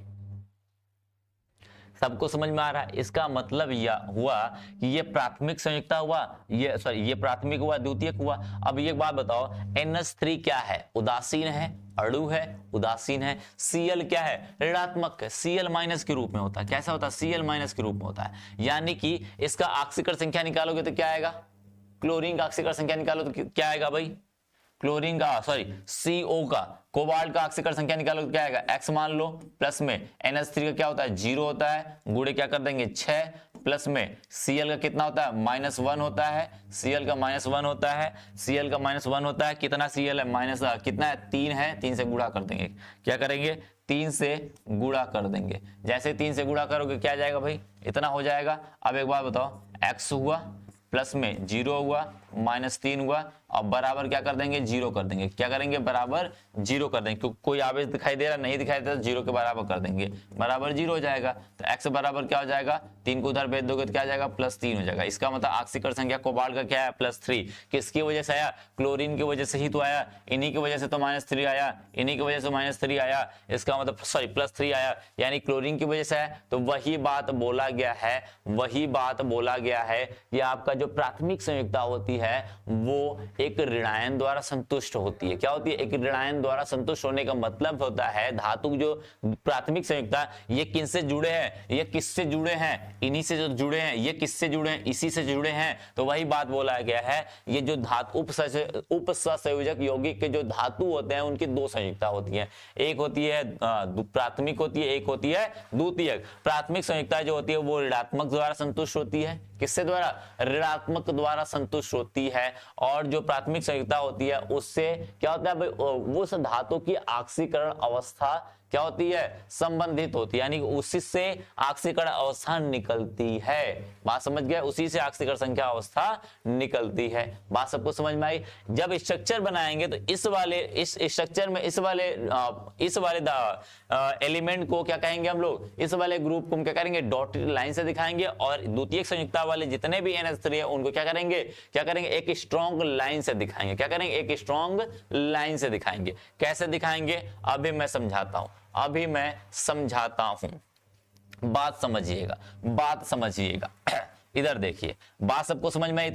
S2: सबको समझ में आ रहा है। इसका मतलब यह हुआ कि ये प्राथमिक संयोजकता हुआ, ये प्राथमिक हुआ, द्वितीयक हुआ। अब ये बात बताओ, NH3 क्या है, उदासीन है, अणु है, उदासीन है। Cl क्या है, ऋणात्मक है, Cl माइनस के रूप में होता है। कैसा होता है, Cl माइनस के रूप में होता है। यानी कि इसका ऑक्सीकरण संख्या निकालोगे तो क्या आएगा, क्लोरीन का ऑक्सीकरण संख्या निकालो तो क्या आएगा भाई, क्लोरीन का CO का, कोबाल्ट का ऑक्सीकरण संख्या निकालो तो क्या आएगा, x मान लो, प्लस में NH3 का क्या होता है, 0 होता है, गुणे क्या कर देंगे 6, प्लस में Cl का कितना होता है, -1 होता है, Cl का -1 होता है, Cl का -1 होता है। कितना Cl है, माइनस कितना है, 3 है, 3 से गुणा कर देंगे, क्या करेंगे 3 से गुणा कर देंगे। जैसे 3 से गुणा करोगे क्या जाएगा भाई, इतना हो जाएगा। अब एक बात बताओ, x हुआ, प्लस में 0 हुआ, -3 हुआ, और बराबर क्या कर देंगे, 0 कर देंगे। क्या करेंगे, बराबर 0 कर देंगे, क्योंकि कोई आवेश दिखाई दे रहा नहीं दिखाई दे रहा, 0 के बराबर कर देंगे, बराबर 0 हो जाएगा। तो x बराबर क्या हो जाएगा, 3 को उधर भेज दोगे तो क्या आ जाएगा, +3 हो जाएगा। इसका मतलब ऑक्सीकरण संख्या कोबाल्ट का क्या है, +3। किसकी वजह से आया, क्लोरीन की वजह से ही तो आया, इन्हीं की वजह से तो -3 आया, इन्हीं की वजह से -3 आया। इसका मतलब +3 आया, यानी क्लोरीन की वजह से है। तो वही बात बोला गया है, वही बात बोला गया है कि आपका जो प्राथमिक संयोजकता होती है वो एक ऋणायन द्वारा संतुष्ट होती है। क्या होती है, एक ऋणायन द्वारा संतुष्ट होने का मतलब होता है धातु जो प्राथमिक संयोजकता, ये किससे जुड़े हैं, ये किससे जुड़े हैं, इन्हीं से जो जुड़े हैं, ये किससे जुड़े हैं, इसी से जुड़े हैं। तो वही बात बोला गया है, ये जो धातु उपसंयोजक यौगिक के जो धातु होते हैं उनकी दो संयोजकता होती है, एक होती है प्राथमिक होती है, एक होती है द्वितीयक। प्राथमिक संयोजकता जो होती है वो ऋणात्मक द्वारा संतुष्ट होती है, किससे द्वारा, ऋणात्मक द्वारा संतुष्ट होती है। और जो प्राथमिक संयोजकता होती है उससे क्या होता है भाई, उस धातु की ऑक्सीकरण अवस्था क्या होती है, संबंधित होती है, यानी कि उसी से आक्सीकरण अवस्था निकलती है। बात समझ गए, उसी से आक्सीकरण संख्या अवस्था निकलती है। बात सबको समझ में आई। जब स्ट्रक्चर बनाएंगे तो इस स्ट्रक्चर में इस वाले एलिमेंट को क्या कहेंगे हम लोग, इस वाले ग्रुप को हम क्या करेंगे, डॉटेड लाइन से दिखाएंगे, और द्वितीयक संयुक्ता वाले जितने भी NH3 है उनको क्या करेंगे, एक स्ट्रॉन्ग लाइन से दिखाएंगे। क्या करेंगे, एक स्ट्रॉन्ग लाइन से दिखाएंगे। कैसे दिखाएंगे, अभी मैं समझाता हूं, बात समझिएगा। इधर देखिए, बात सबको समझ में आई,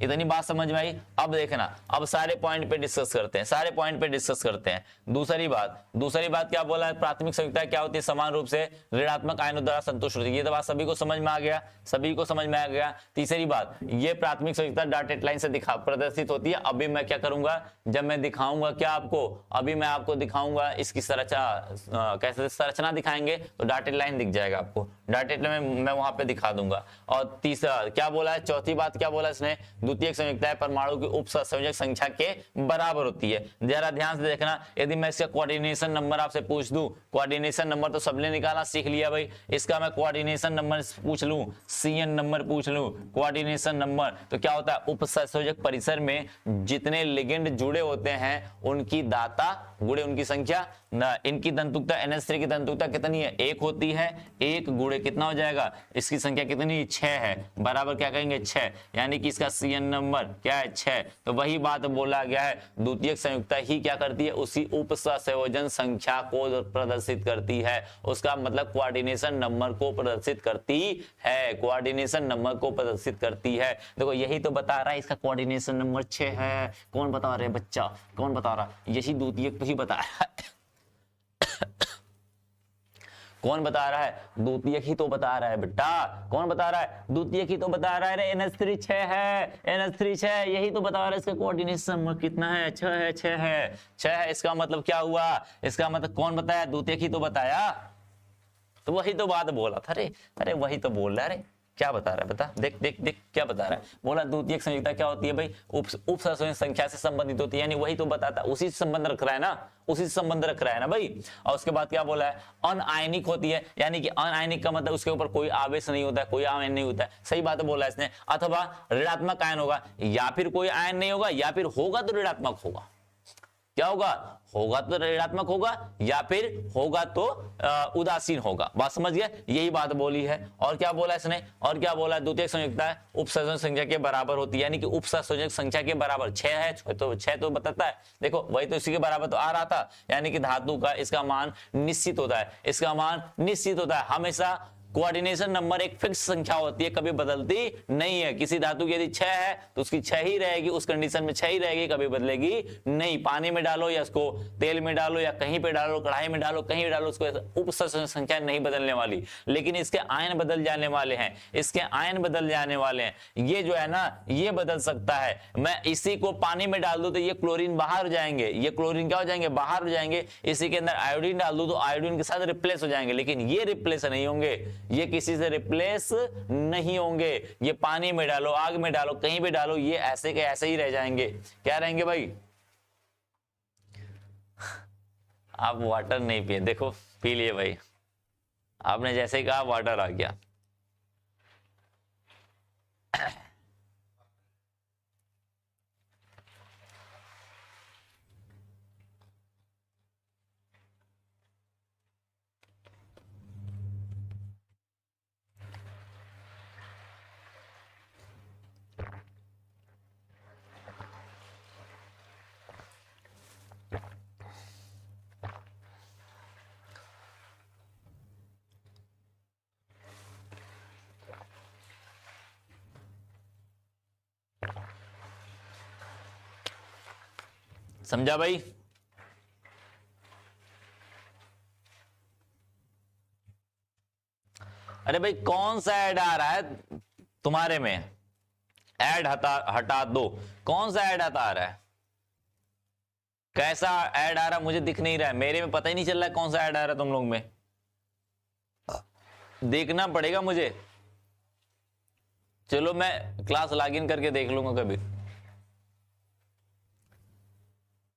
S2: इतनी बात समझ में आई। अब देखना, अब सारे पॉइंट पे डिस्कस करते हैं। दूसरी बात क्या बोला है, प्राथमिक संयुक्ता क्या होती है, समान रूप से ऋणात्मक आयनों द्वारा संतुष्ट होती है। ये तो बात सभी को समझ में आ गया। तीसरी बात, ये प्राथमिक संयुक्ता डॉटेड लाइन से प्रदर्शित होती है। अभी मैं क्या करूंगा, जब मैं दिखाऊंगा क्या आपको, अभी मैं आपको दिखाऊंगा इसकी संरचना, कैसे संरचना दिखाएंगे तो डॉटेड लाइन दिख जाएगा आपको, डॉटेड लाइन मैं वहां पे दिखा दूंगा। और क्या बोला है, चौथी बात क्या बोला इसने, द्वितीयक संयुक्ताएं परमाणु की उप सहसंयोजक संख्या के बराबर होती है। जरा ध्यान से देखना, यदि मैं इसका कोऑर्डिनेशन नंबर आपसे पूछ दूं, कोऑर्डिनेशन नंबर तो सबने निकाला सीख लिया भाई, इसका मैं कोऑर्डिनेशन नंबर पूछ लूं, CN नंबर पूछ लूं, कोऑर्डिनेशन नंबर, तो क्या होता है, उप सहसंयोजक परिसर में जितने लिगेंड जुड़े होते हैं उनकी दाता गुणे उनकी संख्या, इनकी दंतुकता NH3 की दंतुकता कितनी है, 1 होती है। 1 गुणे कितना हो जाएगा, इसकी संख्या कितनी, 6 है, बराबर क्या कहेंगे 6, यानी कि इसका CN नंबर क्या है 6। तो वही बात बोला गया है, द्वितीयक संयुक्ता ही क्या करती है, उसी उप सहसंयोजन संख्या को प्रदर्शित करती है, उसका मतलब कोऑर्डिनेशन नंबर को प्रदर्शित करती है। देखो यही तो बता रहा है, इसका कोऑर्डिनेशन नंबर 6 है। कौन बता रहे बच्चा, कौन बता रहा, यही द्वितीयक तो ही बता रहा है। कौन बता रहा है, द्वितीयक ही तो बता रहा है बेटा। कौन बता रहा है, द्वितीयक ही तो बता रहा है। अरे NH3 6 है, NH3 6, यही तो बता रहा है। इसका कोऑर्डिनेशन नंबर कितना है, 6 है। इसका मतलब क्या हुआ, इसका मतलब कौन बताया, द्वितीयक ही तो बताया। तो वही तो बात बोला था। अरे वही तो बोल रहा है। क्या बता रहा है, बता, देख क्या बता रहा है। बोला द्वितीयक संयुक्ता क्या होती है भाई, उप सहसंयोजक संख्या से संबंधित होती है, यानी वही तो बताता, उसी से संबंध रख रहा है ना, भाई। और उसके बाद क्या बोला है, अनआयनिक होती है, यानी कि अनआयनिक का मतलब उसके ऊपर कोई आवेश नहीं होता है, कोई आयन नहीं होता है। सही बात बोला इसने। अथवा ऋणात्मक आयन होगा, या फिर कोई आयन नहीं होगा, या फिर होगा तो ऋणात्मक होगा। क्या होगा तो ऋणात्मक होगा, या फिर होगा तो उदासीन होगा। बात समझ गए, यही बात बोली है। और क्या बोला इसने, और क्या बोला, द्वितीयक संयुक्ता उप सहसंयोजक संख्या के बराबर होती है, यानी कि उप सहसंयोजक संख्या के बराबर 6 है, तो 6 तो बताता है। देखो वही तो इसी के बराबर तो आ रहा था, यानी कि धातु का इसका मान निश्चित होता है, हमेशा कोऑर्डिनेशन नंबर एक फिक्स संख्या होती है, कभी बदलती नहीं है। किसी धातु की यदि 6 है तो उसकी 6 ही रहेगी, उस कंडीशन में 6 ही रहेगी, कभी बदलेगी नहीं। पानी में डालो या इसको तेल में डालो या कहीं पे डालो, कढ़ाई में डालो, कहीं भी डालो, उसको उप सहसंयोजक संख्या नहीं बदलने वाली। लेकिन इसके आयन बदल जाने वाले हैं, ये जो है ना, ये बदल सकता है। मैं इसी को पानी में डाल दूं तो ये क्लोरीन बाहर हो जाएंगे, ये क्लोरीन क्या हो जाएंगे, बाहर हो जाएंगे। इसी के अंदर आयोडीन डाल दूं तो आयोडीन के साथ रिप्लेस हो जाएंगे, लेकिन ये रिप्लेस नहीं होंगे, ये किसी से रिप्लेस नहीं होंगे। ये पानी में डालो, आग में डालो, कहीं भी डालो, ये ऐसे के ऐसे ही रह जाएंगे। क्या रहेंगे भाई, आप वाटर नहीं पिए, देखो पी लिए भाई, आपने जैसे ही कहा वाटर आ गया। समझा भाई, अरे भाई कौन सा ऐड आ रहा है तुम्हारे में, ऐड हटा दो, कौन सा ऐड आ रहा है, कैसा ऐड आ रहा है, मुझे दिख नहीं रहा है, मेरे में पता ही नहीं चल रहा है कौन सा ऐड आ रहा है तुम लोग में, देखना पड़ेगा मुझे। चलो मैं क्लास लॉगिन करके देख लूंगा कभी,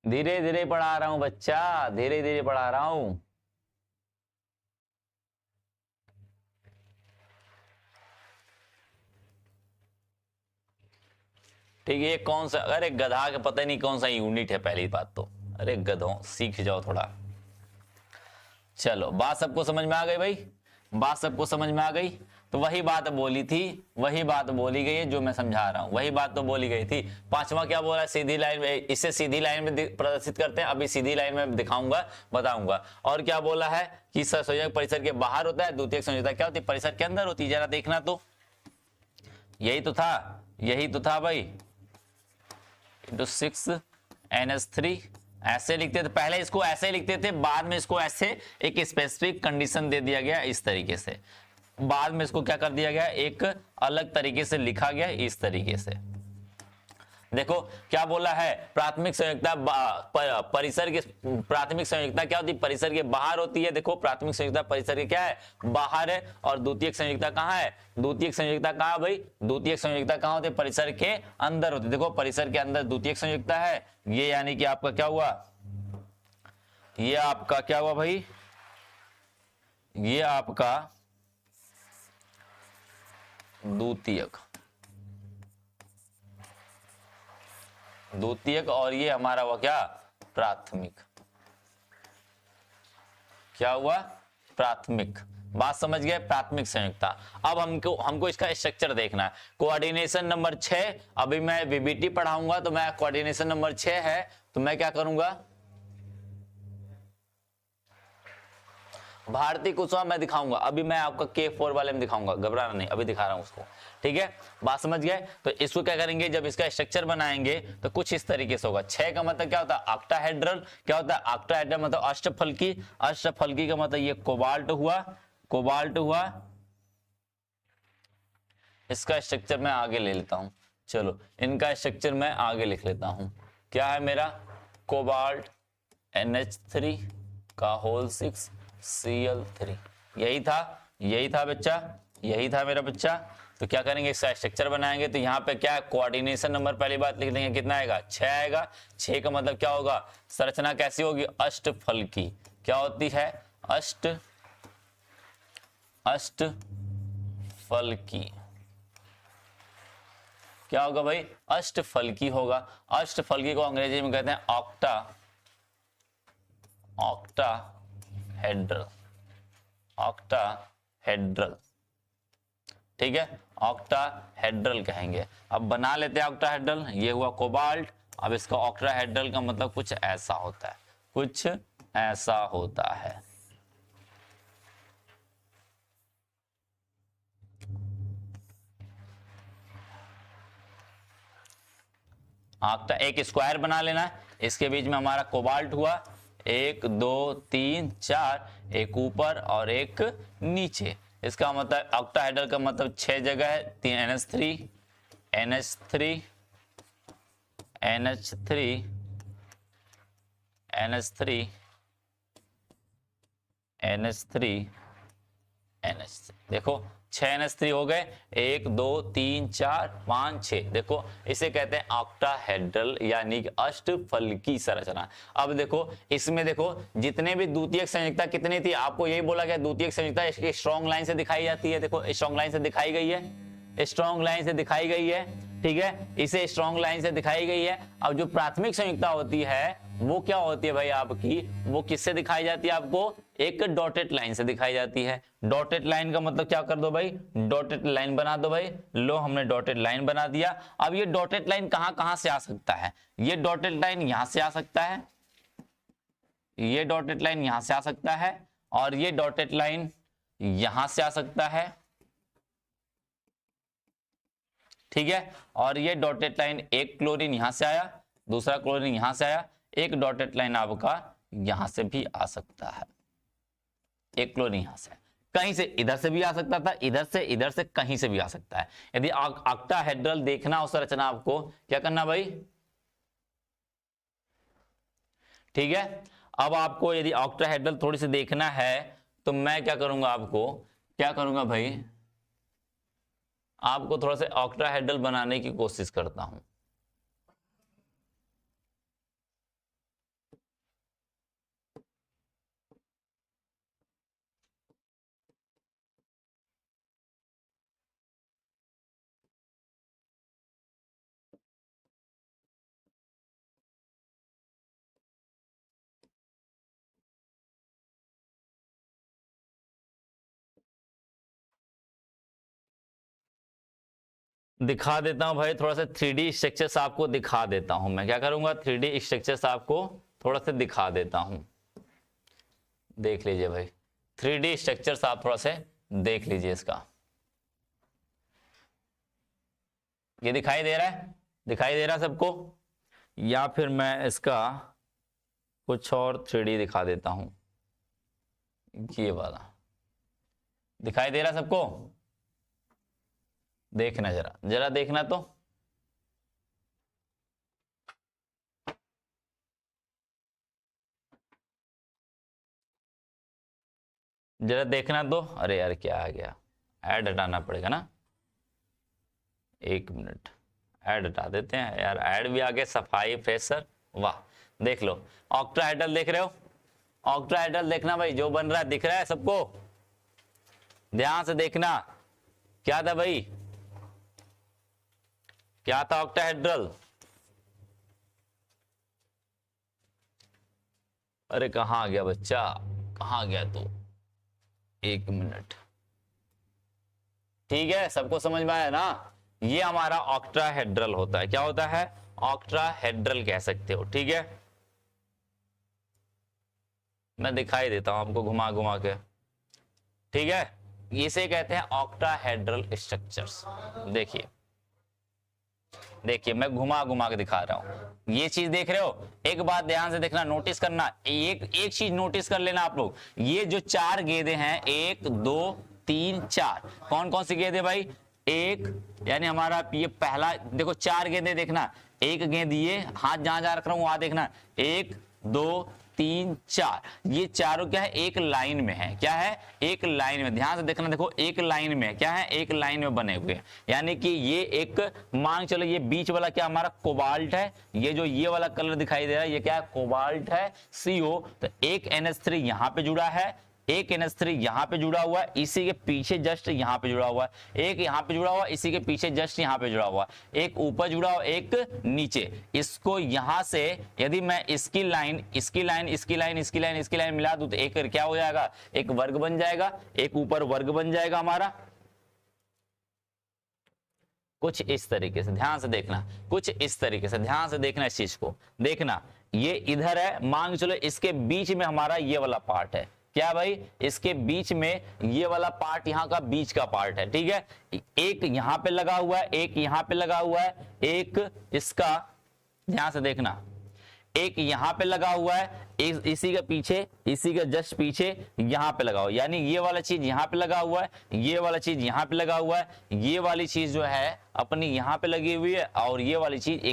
S2: धीरे धीरे पढ़ा रहा हूं बच्चा, धीरे धीरे पढ़ा रहा हूं। ठीक है, ये कौन सा, अरे गधा के पता ही नहीं कौन सा यूनिट है, पहली बात तो, अरे गधों सीख जाओ थोड़ा। चलो बात सबको समझ में आ गई भाई, बात सबको समझ में आ गई। तो वही बात बोली थी, वही बात बोली गई है जो मैं समझा रहा हूं, वही बात तो बोली गई थी। पांचवा क्या बोला, सीधी लाइन में, इसे सीधी लाइन में प्रदर्शित करते हैं, अभी सीधी लाइन में दिखाऊंगा, बताऊंगा। और क्या बोला है कि संयोजक परिसर के बाहर होता है, द्वितीयक संयोजकता क्या होती है, परिसर के अंदर होती है, जरा देखना तो, यही तो था, यही तो था भाई, इंटू 6NH3 ऐसे लिखते थे पहले, इसको ऐसे लिखते थे, बाद में इसको ऐसे एक स्पेसिफिक कंडीशन दे दिया गया इस तरीके से, बाद में इसको क्या कर दिया गया, एक अलग तरीके से लिखा गया इस तरीके से। देखो क्या बोला है, प्राथमिक संयोजकता परिसर के, प्राथमिक संयोजकता क्या होती है, परिसर के बाहर होती है। देखो प्राथमिक संयोजकता परिसर के क्या है, बाहर है, और द्वितीयक संयोजकता कहाँ है, द्वितीयक संयोजकता कहाँ भाई, द्वितीयक संयोजकता कहाँ होती है, परिसर के अंदर होती है। देखो परिसर के अंदर द्वितीयक संयोजकता है, ये यानी कि आपका क्या हुआ, ये आपका क्या हुआ भाई, ये आपका द्वितीयक, द्वितीयक, और ये हमारा हुआ क्या, प्राथमिक। क्या हुआ, प्राथमिक। बात समझ गए, प्राथमिक संयुक्ता। अब हमको इसका स्ट्रक्चर देखना है। कोऑर्डिनेशन नंबर 6, अभी मैं वीबीटी पढ़ाऊंगा, तो मैं कोऑर्डिनेशन नंबर 6 है, तो मैं क्या करूंगा, भारतीय कुशवाहा मैं दिखाऊंगा, अभी मैं आपका K4 वाले में दिखाऊंगा, घबराना नहीं, अभी दिखा रहा हूं उसको, ठीक है। बात समझ गए, तो इसको क्या करेंगे, जब इसका स्ट्रक्चर बनाएंगे तो कुछ इस तरीके से होगा। 6 का मतलब क्या होता है, ऑक्टाहेड्रल, क्या होता है ऑक्टाहेड्रल, मतलब अष्टफलकी, अष्टफलकी का मतलब ये कोबाल्ट हुआ, कोबाल्ट हुआ। इसका स्ट्रक्चर मैं आगे ले लेता हूं, चलो इनका स्ट्रक्चर मैं आगे लिख लेता हूं। क्या है मेरा, कोबाल्ट NH3 का होल 6 Cl3, यही था, यही था बच्चा, यही था मेरा बच्चा। तो क्या करेंगे, इसका स्ट्रक्चर बनाएंगे, तो यहाँ पे क्या है, कोऑर्डिनेशन नंबर पहली बात लिख देंगे, कितना आएगा, 6 आएगा। 6 का मतलब क्या होगा, संरचना कैसी होगी, अष्टफलकी, क्या होती है, अष्टफलकी, क्या होगा भाई, अष्टफलकी होगा। अष्टफलकी को अंग्रेजी में कहते हैं ऑक्टाहेड्रल, ऑक्टाहेड्रल, ठीक है, ऑक्टाहेड्रल कहेंगे। अब बना लेते हैं ऑक्टाहेड्रल, ये हुआ कोबाल्ट। अब इसका ऑक्टाहेड्रल का मतलब कुछ ऐसा होता है, कुछ ऐसा होता है। ऑक्टा, एक स्क्वायर बना लेना है, इसके बीच में हमारा कोबाल्ट हुआ, 1 2 3 4, एक ऊपर और एक नीचे। इसका मतलब ऑक्टाहेड्रल का मतलब 6 जगह है, 3 NH3 NH3 NH3 NH3 NH3 NH3, देखो 6 NH3 हो गए, 1 2 3 4 5 6, देखो इसे कहते हैं ऑक्टाहेड्रल यानी कि अष्टफलकी संरचना। अब देखो इसमें देखो जितने भी द्वितीयक संयोजकता कितनी थी, आपको यही बोला गया द्वितीयक संयोजकता इसकी स्ट्रॉन्ग लाइन से दिखाई जाती है। देखो स्ट्रॉन्ग लाइन से दिखाई गई है, स्ट्रॉन्ग लाइन से दिखाई गई है, ठीक है, इसे स्ट्रॉन्ग लाइन से दिखाई गई है। अब जो प्राथमिक संयोजकता होती है वो क्या होती है भाई आपकी, वो किससे दिखाई जाती है, आपको एक डॉटेड लाइन से दिखाई जाती है। डॉटेड लाइन का मतलब क्या कर दो भाई, डॉटेड लाइन बना दो भाई, लो हमने डॉटेड लाइन बना दिया। अब ये डॉटेड लाइन कहां कहां से आ सकता है, ये डॉटेड लाइन यहां से आ सकता है, ये डॉटेड लाइन यहां से आ सकता है, और ये डॉटेड लाइन यहां से आ सकता है, ठीक है। और ये डॉटेड लाइन, एक क्लोरीन यहां से आया, दूसरा क्लोरीन यहां से आया, एक डॉटेड लाइन आपका यहां से भी आ सकता है, एक क्लोरीन यहां से, कहीं से इधर से भी आ सकता था, इधर से कहीं से भी आ सकता है। यदि ऑक्टाहेड्रल देखना हो संरचना, आपको क्या करना भाई, ठीक है। अब आपको यदि ऑक्टाहेड्रल थोड़ी सी देखना है तो मैं क्या करूंगा, आपको क्या करूंगा भाई, आपको थोड़ा सा ऑक्टाहेड्रल बनाने की कोशिश करता हूं। दिखा देता हूं भाई, थोड़ा सा 3D स्ट्रक्चर्स आपको दिखा देता हूं। मैं क्या करूंगा, 3D स्ट्रक्चर्स आपको थोड़ा सा दिखा देता हूं। देख लीजिए भाई, 3D स्ट्रक्चर्स आप थोड़ा से देख लीजिए इसका। ये दिखाई दे रहा है, दिखाई दे रहा है सबको? या फिर मैं इसका कुछ और 3D दिखा देता हूं, ये वाला दिखाई दे रहा है सबको? देखना जरा, जरा देखना तो। जरा देखना तो। अरे यार क्या आ गया, ऐड हटाना पड़ेगा ना, 1 मिनट, ऐड हटा देते हैं यार। ऐड भी आ गया, सफाई फ्रेशर, वाह। देख लो, ऑक्टाहेड्रल देख रहे हो? ऑक्टाहेड्रल देखना भाई, जो बन रहा है दिख रहा है सबको? ध्यान से देखना, क्या था भाई, क्या था ऑक्टाहेड्रल? अरे कहाँ आ गया बच्चा, कहाँ गया तू? 1 मिनट, ठीक है, सबको समझ में आया ना? ये हमारा ऑक्टाहेड्रल होता है। क्या होता है? ऑक्टाहेड्रल कह सकते हो, ठीक है। मैं दिखाई देता हूं आपको घुमा घुमा के, ठीक है। इसे कहते हैं ऑक्टाहेड्रल स्ट्रक्चर्स। देखिए देखिए, मैं घुमा घुमा के दिखा रहा हूं। ये चीज देख रहे हो? एक बात ध्यान से देखना, नोटिस करना, एक चीज नोटिस कर लेना आप लोग। ये जो 4 गेंदें हैं, 1 2 3 4, कौन कौन सी गेंदें भाई? एक, यानी हमारा ये पहला, देखो 4 गेंदें देखना, एक गेंद ये, हाथ जहां जहां रख रहा हूं वहां देखना, 1 2 3 4, ये चारों क्या है? एक लाइन में है। क्या है? एक लाइन में, ध्यान से देखना, देखो एक लाइन में, क्या है? एक लाइन में बने हुए हैं। यानी कि ये एक, मान चलो ये बीच वाला क्या हमारा कोबाल्ट है, ये जो ये वाला कलर दिखाई दे रहा है ये क्या है? कोबाल्ट है, CO। तो एक NH3 यहां पे जुड़ा है, एक NH3 यहां पे जुड़ा हुआ है, इसी के पीछे जस्ट यहां पे जुड़ा हुआ है, एक यहां पे जुड़ा हुआ है, इसी के पीछे जस्ट यहां पे जुड़ा हुआ है, एक ऊपर जुड़ा हुआ, एक नीचे। इसको यहां से यदि मैं इसकी लाइन, इसकी लाइन, इसकी लाइन, इसकी लाइन, इसकी लाइन मिला दूं तो एक क्या हो जाएगा? एक वर्ग बन जाएगा, एक ऊपर वर्ग बन जाएगा हमारा, कुछ इस तरीके से। ध्यान से देखना, कुछ इस तरीके से, ध्यान से देखना, इस चीज को देखना। ये इधर है, मान चलो इसके बीच में हमारा ये वाला पार्ट है। क्या भाई? इसके बीच में ये वाला पार्ट, यहाँ का बीच का पार्ट है, ठीक है। एक यहाँ पे लगा हुआ है, एक यहाँ पे लगा हुआ है, एक इसका, ध्यान से देखना, एक यहाँ पे लगा हुआ है, एक इसी के पीछे, इसी के जस्ट पीछे यहाँ पे लगा हुआ है। यानी ये वाला चीज यहाँ पे लगा हुआ है, ये वाला चीज यहाँ पे लगा हुआ है, ये वाली चीज जो है अपनी यहाँ पे लगी हुई है, और ये वाली चीज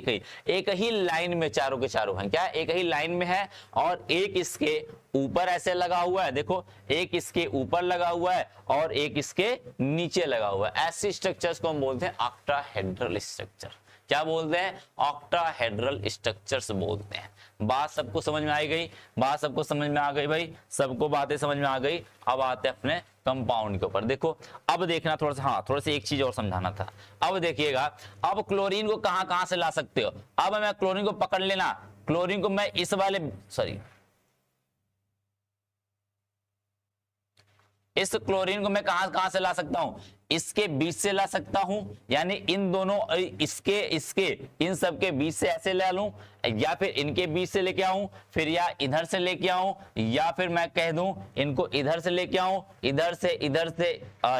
S2: एक ही लाइन में चारों के चारों हैं। क्या? एक ही लाइन में है, और एक इसके ऊपर ऐसे लगा हुआ है, देखो एक इसके ऊपर लगा हुआ है और एक इसके नीचे लगा हुआ है। ऐसे स्ट्रक्चर्स को हम बोलते हैं ऑक्टाहेड्रल स्ट्रक्चर। क्या बोलते हैं? ऑक्टाहेड्रल स्ट्रक्चर्स बोलते हैं। बात सबको समझ में आ गई? बात सबको समझ में आ गई भाई? सबको बातें समझ में आ गई? अब आते हैं अपने कंपाउंड के ऊपर। देखो अब देखना थोड़ा सा, हाँ थोड़ा सा एक चीज और समझाना था। अब देखिएगा, अब क्लोरीन को कहां कहां से ला सकते हो? अब मैं क्लोरीन को पकड़ लेना, क्लोरीन को मैं इस वाले, सॉरी, इस क्लोरीन को मैं कहां कहां से ला सकता हूं? इसके बीच से ला सकता हूं, यानी इन दोनों, इसके इसके इन सब के बीच से ऐसे ले लूं, या फिर इनके बीच से लेके आऊं, फिर या इधर से लेके आऊं, या फिर मैं कह दूं इनको इधर से लेके आऊं, इधर से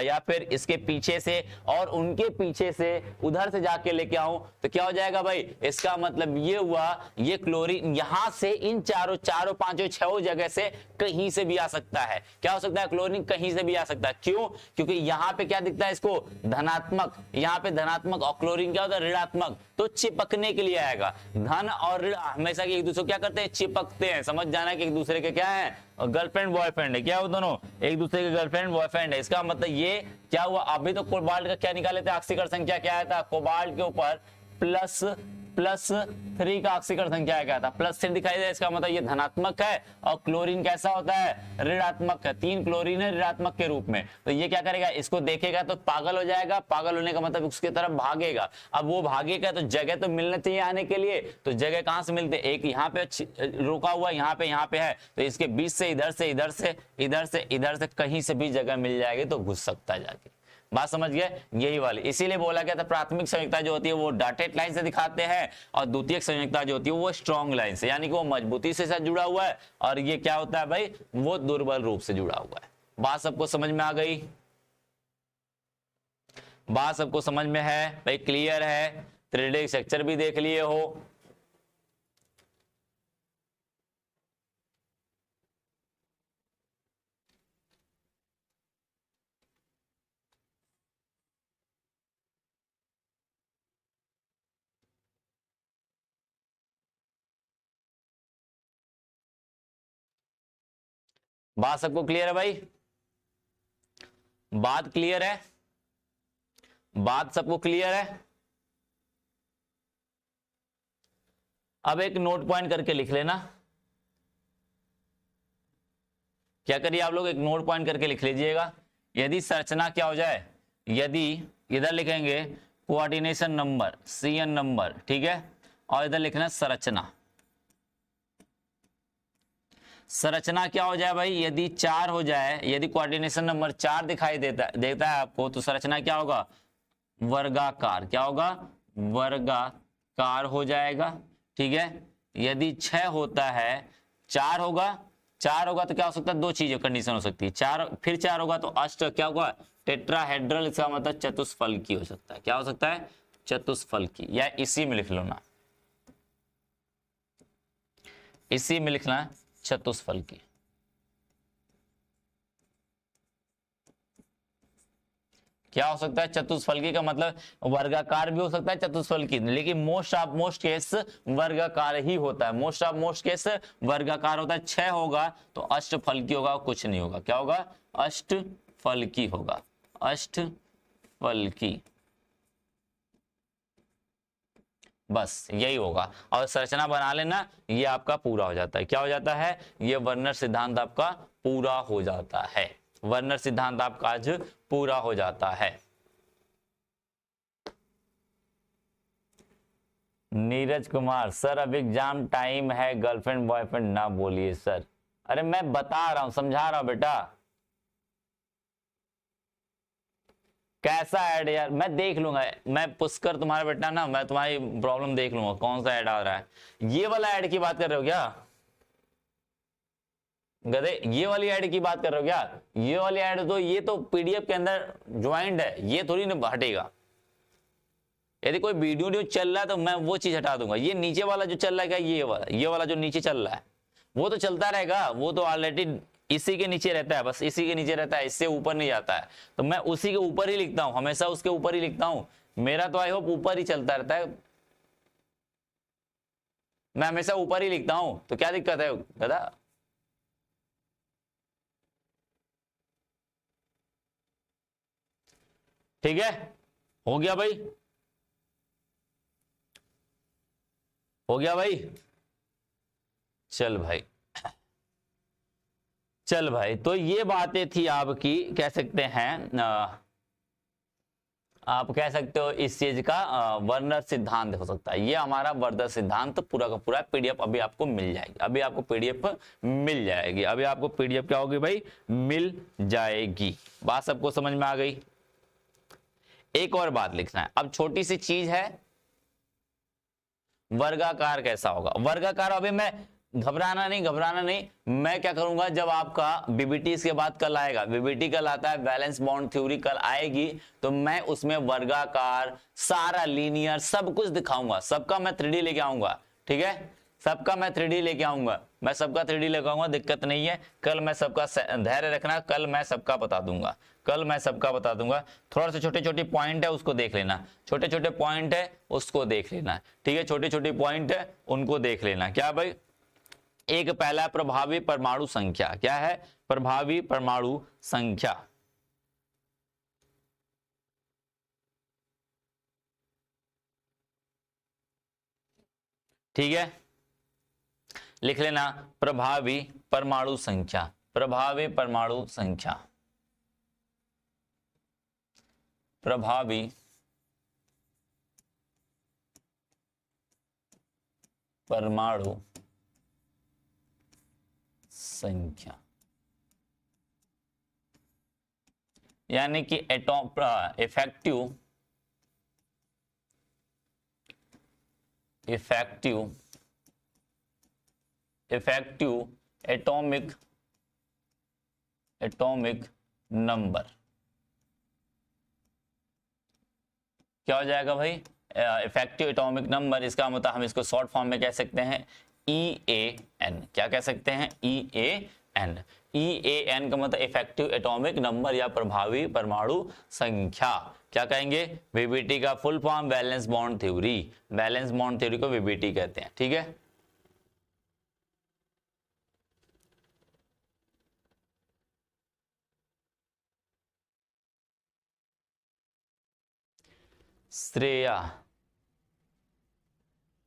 S2: या फिर इसके पीछे से और उनके पीछे से उधर से जाके लेके आऊं, तो क्या हो जाएगा भाई? इसका मतलब ये हुआ, ये क्लोरीन यहां से इन चारों पांचों छह जगह से कहीं से भी आ सकता है। क्या हो सकता है? क्लोरीन कहीं से भी आ सकता है। क्यों? क्योंकि यहां पे क्या दिखता है इसको? धनात्मक, यहाँ पे धनात्मक, और क्लोरीन क्या होता है? ऋणात्मक। तो चिपकने के लिए आएगा। धन और ऋण हमेशा एक दूसरे को क्या करते हैं? चिपकते हैं। समझ जाना कि एक दूसरे के क्या है? गर्लफ्रेंड बॉयफ्रेंड है। क्या हो दोनों? एक दूसरे के गर्लफ्रेंड बॉयफ्रेंड है। इसका मतलब ये क्या हुआ? अभी तो कोबाल्ट का क्या निकाले थे? ऑक्सीकरण संख्या क्या आया था? कोबाल्ट के ऊपर +3 का ऑक्सीकरण संख्या क्या था? +3 दिखाई दे। इसका मतलब ये धनात्मक है, और क्लोरीन कैसा होता है? ऋणात्मक है। 3 क्लोरीन है ऋणात्मक के रूप में। तो ये क्या करेगा? इसको देखेगा तो पागल हो जाएगा। पागल होने का मतलब उसके तरफ भागेगा। अब वो भागेगा तो जगह तो मिलना चाहिए आने के लिए, तो जगह कहां से मिलते? एक यहाँ पे रुका हुआ, यहाँ पे है, तो इसके बीच से इधर से कहीं से भी जगह मिल जाएगी तो घुस सकता है जाके। बात समझ गए, यही वाली। इसीलिए बोला गया था प्राथमिक संयुक्ता जो होती है वो डॉटेड लाइन से दिखाते हैं और द्वितीयक संयुक्ता जो होती है वो स्ट्रॉन्ग लाइन से, यानी कि वो मजबूती से साथ जुड़ा हुआ है, और ये क्या होता है भाई, वो दुर्बल रूप से जुड़ा हुआ है। बात सबको समझ में आ गई? बात सबको समझ में है भाई? क्लियर है? थ्री स्ट्रक्चर भी देख लिए हो। बात सबको क्लियर है भाई? बात क्लियर है? बात सबको क्लियर है? अब एक नोट पॉइंट करके लिख लेना। क्या करिए आप लोग, एक नोट पॉइंट करके लिख लीजिएगा। यदि संरचना क्या हो जाए, यदि इधर लिखेंगे कोऑर्डिनेशन नंबर CN नंबर, ठीक है, और इधर लिखना संरचना। संरचना क्या हो जाए भाई, यदि 4 हो जाए, यदि कोऑर्डिनेशन नंबर 4 दिखाई देता है आपको, तो संरचना क्या होगा, वर्गाकार। क्या होगा, वर्गाकार हो जाएगा, ठीक है। यदि 6 होता है, 4 होगा, 4 होगा तो क्या हो सकता है, दो चीजें कंडीशन हो सकती है, 4 फिर 4 होगा तो अष्ट, क्या होगा, टेट्राहेड्रल, इसका मतलब चतुष्फलकी हो सकता है। क्या हो सकता है, चतुष्फलकी, या इसी में लिख लो ना, इसी में लिखना चतुष्फलकी। क्या हो सकता है, चतुष्फलकी का मतलब वर्गाकार भी हो सकता है, चतुष्फलकी, लेकिन मोस्ट ऑफ मोस्ट केस वर्गाकार ही होता है। मोस्ट ऑफ मोस्ट केस वर्गाकार होता है। 6 होगा तो अष्टफलकी होगा, कुछ नहीं होगा। क्या होगा, अष्टफलकी होगा, अष्टफलकी, बस यही होगा। और संरचना बना लेना, ये आपका पूरा हो जाता है। क्या हो जाता है, ये वर्नर सिद्धांत आपका पूरा हो जाता है। वर्नर सिद्धांत आपका आज पूरा हो जाता है। नीरज कुमार, सर अब एग्जाम टाइम है, गर्लफ्रेंड बॉयफ्रेंड ना बोलिए सर। अरे मैं बता रहा हूं, समझा रहा हूं बेटा। कैसा ऐड यार, मैं देख लूंगा, मैं पुष्कर तुम्हारा बेटा ना, मैं तुम्हारी प्रॉब्लम देख लूंगा कौन सा ऐड आ रहा है। ये वाला ऐड की बात कर रहे हो क्या गधे, ये वाली ऐड की बात कर रहे हो क्या? ये वाली ऐड तो, ये तो पीडीएफ के अंदर ज्वाइंट है, ये थोड़ी ना हटेगा। यदि कोई वीडियो चल रहा है तो मैं वो चीज हटा दूंगा। ये नीचे वाला जो चल रहा है क्या, ये वाला जो नीचे चल रहा है वो तो चलता रहेगा, वो तो ऑलरेडी इसी के नीचे रहता है, बस इसी के नीचे रहता है, इससे ऊपर नहीं जाता है। तो मैं उसी के ऊपर ही लिखता हूं, हमेशा उसके ऊपर ही लिखता हूं। मेरा तो आई होप ऊपर ही चलता रहता है, मैं हमेशा ऊपर ही लिखता हूं, तो क्या दिक्कत है दादा? ठीक है, हो गया भाई, हो गया भाई। चल भाई, चल भाई, तो ये बातें थी आपकी, कह सकते हैं आप कह सकते हो इस चीज का वर्नर सिद्धांत हो सकता है। ये हमारा वर्नर सिद्धांत पूरा का पूरा पीडीएफ अभी आपको मिल जाएगी, अभी आपको पीडीएफ मिल जाएगी, अभी आपको पीडीएफ क्या होगी भाई, मिल जाएगी। बात सबको समझ में आ गई? एक और बात लिखना है, अब छोटी सी चीज है, वर्गाकार कैसा होगा। वर्गाकार अभी मैं, घबराना नहीं, घबराना नहीं, मैं क्या करूंगा, जब आपका बीबीटी इसके बाद कल आएगा, बीबीटी कल आता है, बैलेंस बॉन्ड थ्योरी कल आएगी, तो मैं उसमें वर्गाकार, सारा लीनियर सब कुछ दिखाऊंगा, सबका मैं 3D लेके आऊंगा, ठीक है, सबका मैं 3D लेके आऊंगा, मैं सबका 3D लेके आऊंगा, दिक्कत नहीं है। कल मैं सबका, धैर्य रखना, कल मैं सबका बता दूंगा, कल मैं सबका बता दूंगा। थोड़ा सा छोटे छोटे पॉइंट है उसको देख लेना, छोटे छोटे पॉइंट है उसको देख लेना, ठीक है, छोटे छोटे पॉइंट है उनको देख लेना। क्या भाई, एक पहला प्रभावी परमाणु संख्या, क्या है, प्रभावी परमाणु संख्या, ठीक है, लिख लेना प्रभावी परमाणु संख्या, प्रभावी परमाणु संख्या, प्रभावी परमाणु संख्या। यानी कि इफेक्टिव एटॉमिक नंबर क्या हो जाएगा भाई? Effective atomic number. इसका मतलब हम इसको शॉर्ट फॉर्म में कह सकते हैं EAN। क्या कह सकते हैं? EAN। EAN का मतलब इफेक्टिव एटॉमिक नंबर या प्रभावी परमाणु संख्या। क्या कहेंगे? VBT का full form valence bond theory. Valence bond theory को VBT कहते हैं। ठीक है, श्रेया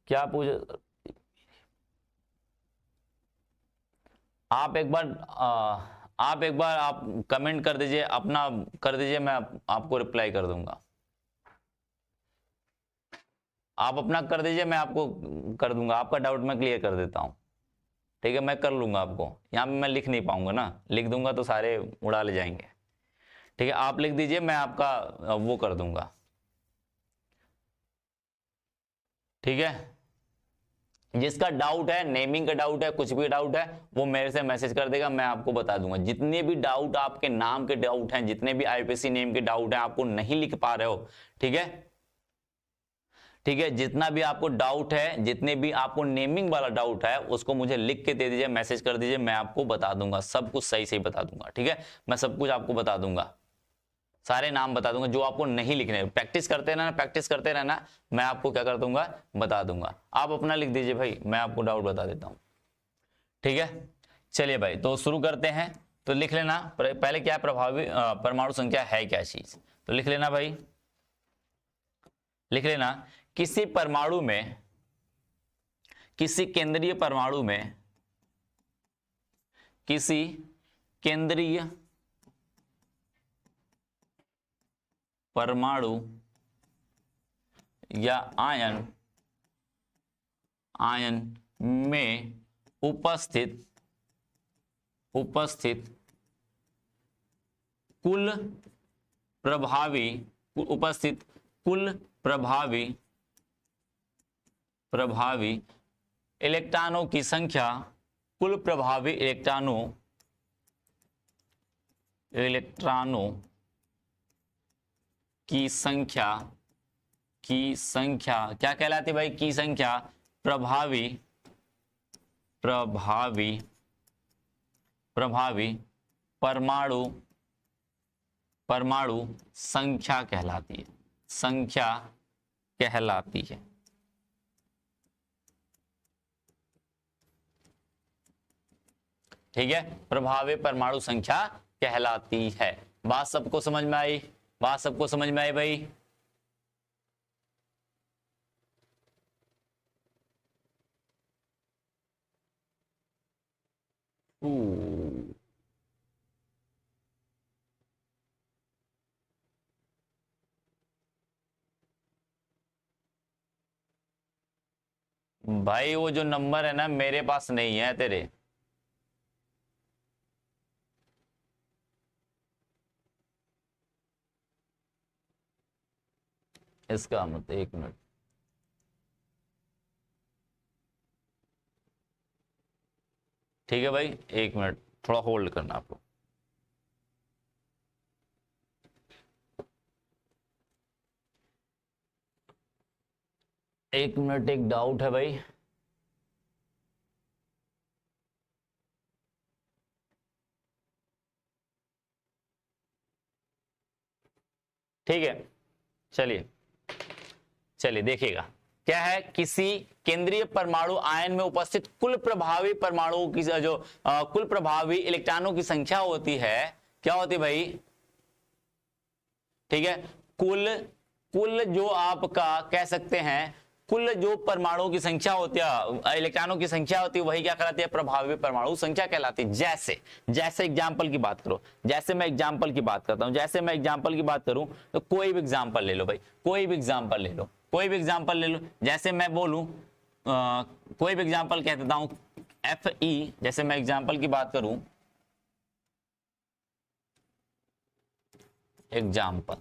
S2: क्या पूछ, आप एक बार आप कमेंट कर दीजिए, अपना कर दीजिए, मैं आपको रिप्लाई कर दूंगा। आप अपना कर दीजिए, मैं आपको कर दूंगा, आपका डाउट मैं क्लियर कर देता हूं। ठीक है, मैं कर लूंगा आपको। यहाँ पे मैं लिख नहीं पाऊंगा ना, लिख दूंगा तो सारे उड़ा ले जाएंगे। ठीक है, आप लिख दीजिए, मैं आपका वो कर दूंगा। ठीक है, जिसका डाउट है, नेमिंग का डाउट है, कुछ भी डाउट है, वो मेरे से मैसेज कर देगा, मैं आपको बता दूंगा। जितने भी डाउट आपके नाम के डाउट हैं, जितने भी IUPAC नेम के डाउट हैं, आपको नहीं लिख पा रहे हो, ठीक है, ठीक है, जितना भी आपको डाउट है, जितने भी आपको नेमिंग वाला डाउट है, उसको मुझे लिख के दे दीजिए, मैसेज कर दीजिए, मैं आपको बता दूंगा, सब कुछ सही सही बता दूंगा। ठीक है, मैं सब कुछ आपको बता दूंगा, सारे नाम बता दूंगा। जो आपको नहीं लिखने, प्रैक्टिस करते रहना, प्रैक्टिस करते रहना, मैं आपको क्या कर दूंगा, बता दूंगा। आप अपना लिख दीजिए भाई, मैं आपको डाउट बता देता हूं। ठीक है, चलिए भाई, तो शुरू करते हैं। तो लिख लेना पहले क्या प्रभावी परमाणु संख्या है क्या चीज, तो लिख लेना भाई, लिख लेना। किसी परमाणु में, किसी केंद्रीय परमाणु में, किसी केंद्रीय परमाणु या आयन में उपस्थित कुल प्रभावी इलेक्ट्रॉनों की संख्या, कुल प्रभावी इलेक्ट्रॉनों की संख्या क्या कहलाती है भाई? की संख्या प्रभावी परमाणु संख्या कहलाती है, संख्या कहलाती है। ठीक है, प्रभावी परमाणु संख्या कहलाती है। बात सबको समझ में आई? बात सबको समझ में आई भाई? भाई वो जो नंबर है ना, मेरे पास नहीं है तेरे। इसका मतलब 1 मिनट, ठीक है भाई, 1 मिनट थोड़ा होल्ड करना आपको। एक मिनट, एक डाउट है भाई। ठीक है, चलिए चलिए देखिएगा, क्या है? किसी केंद्रीय परमाणु आयन में उपस्थित कुल प्रभावी परमाणुओं की जो कुल प्रभावी इलेक्ट्रॉनों की संख्या होती है, क्या होती है भाई? ठीक है, कुल जो आपका कह सकते हैं, कुल जो परमाणुओं की संख्या होती है, इलेक्ट्रॉनों की संख्या होती है, वही क्या कहलाती है? प्रभावी परमाणु संख्या कहलाती है। जैसे एग्जांपल की बात करो, जैसे मैं एग्जांपल की बात करता हूं, जैसे मैं एग्जांपल की बात करूं, तो कोई भी एग्जांपल ले लो भाई, कोई भी एग्जांपल ले लो, कोई भी एग्जांपल ले लो। जैसे मैं बोलूं, कोई भी एग्जांपल कह देता हूं, Fe, जैसे मैं एग्जांपल की बात करूं, एग्जाम्पल।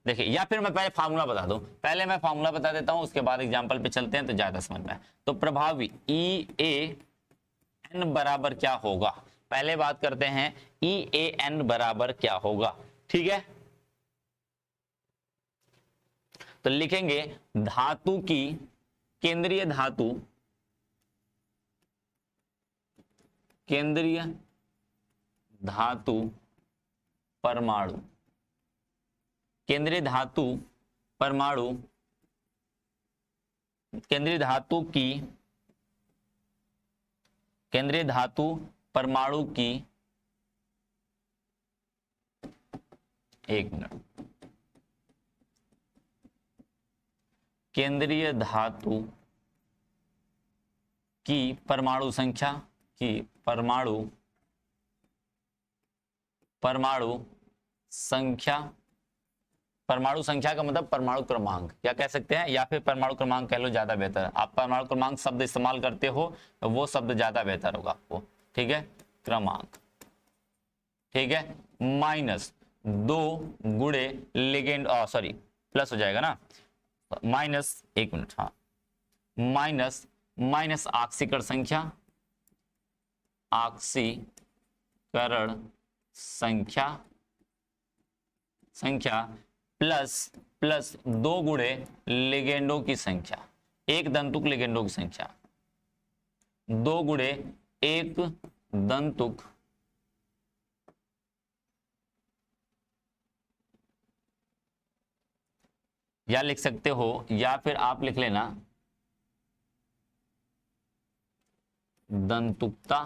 S2: देखिए, या फिर मैं पहले फार्मूला बता दूं, पहले मैं फार्मूला बता देता हूं, उसके बाद एग्जाम्पल पे चलते हैं तो ज्यादा समझ में आए। तो प्रभावी ई ए एन बराबर क्या होगा, पहले बात करते हैं ई ए एन बराबर क्या होगा। ठीक है, तो लिखेंगे धातु की केंद्रीय धातु, केंद्रीय धातु परमाणु, केंद्रीय धातु परमाणु, केंद्रीय धातु की, केंद्रीय धातु परमाणु की, एक मिनट, केंद्रीय धातु की परमाणु संख्या, की परमाणु संख्या, परमाणु संख्या का मतलब परमाणु क्रमांक क्या कह सकते हैं, या फिर परमाणु क्रमांक कह लो, ज्यादा बेहतर। आप परमाणु क्रमांक शब्द इस्तेमाल करते हो तो वो शब्द ज्यादा बेहतर होगा आपको। ठीक है, क्रमांक, ठीक है, माइनस 2 गुणे लिगेंड, सॉरी प्लस हो जाएगा ना, माइनस, एक मिनट, हाँ, माइनस ऑक्सीकरण संख्या, ऑक्सीकरण संख्या प्लस 2 गुणे लिगेंडों की संख्या, एक दंतुक लिगेंडों की संख्या, 2 गुणे एक दंतुक या लिख सकते हो, या फिर आप लिख लेना दंतुकता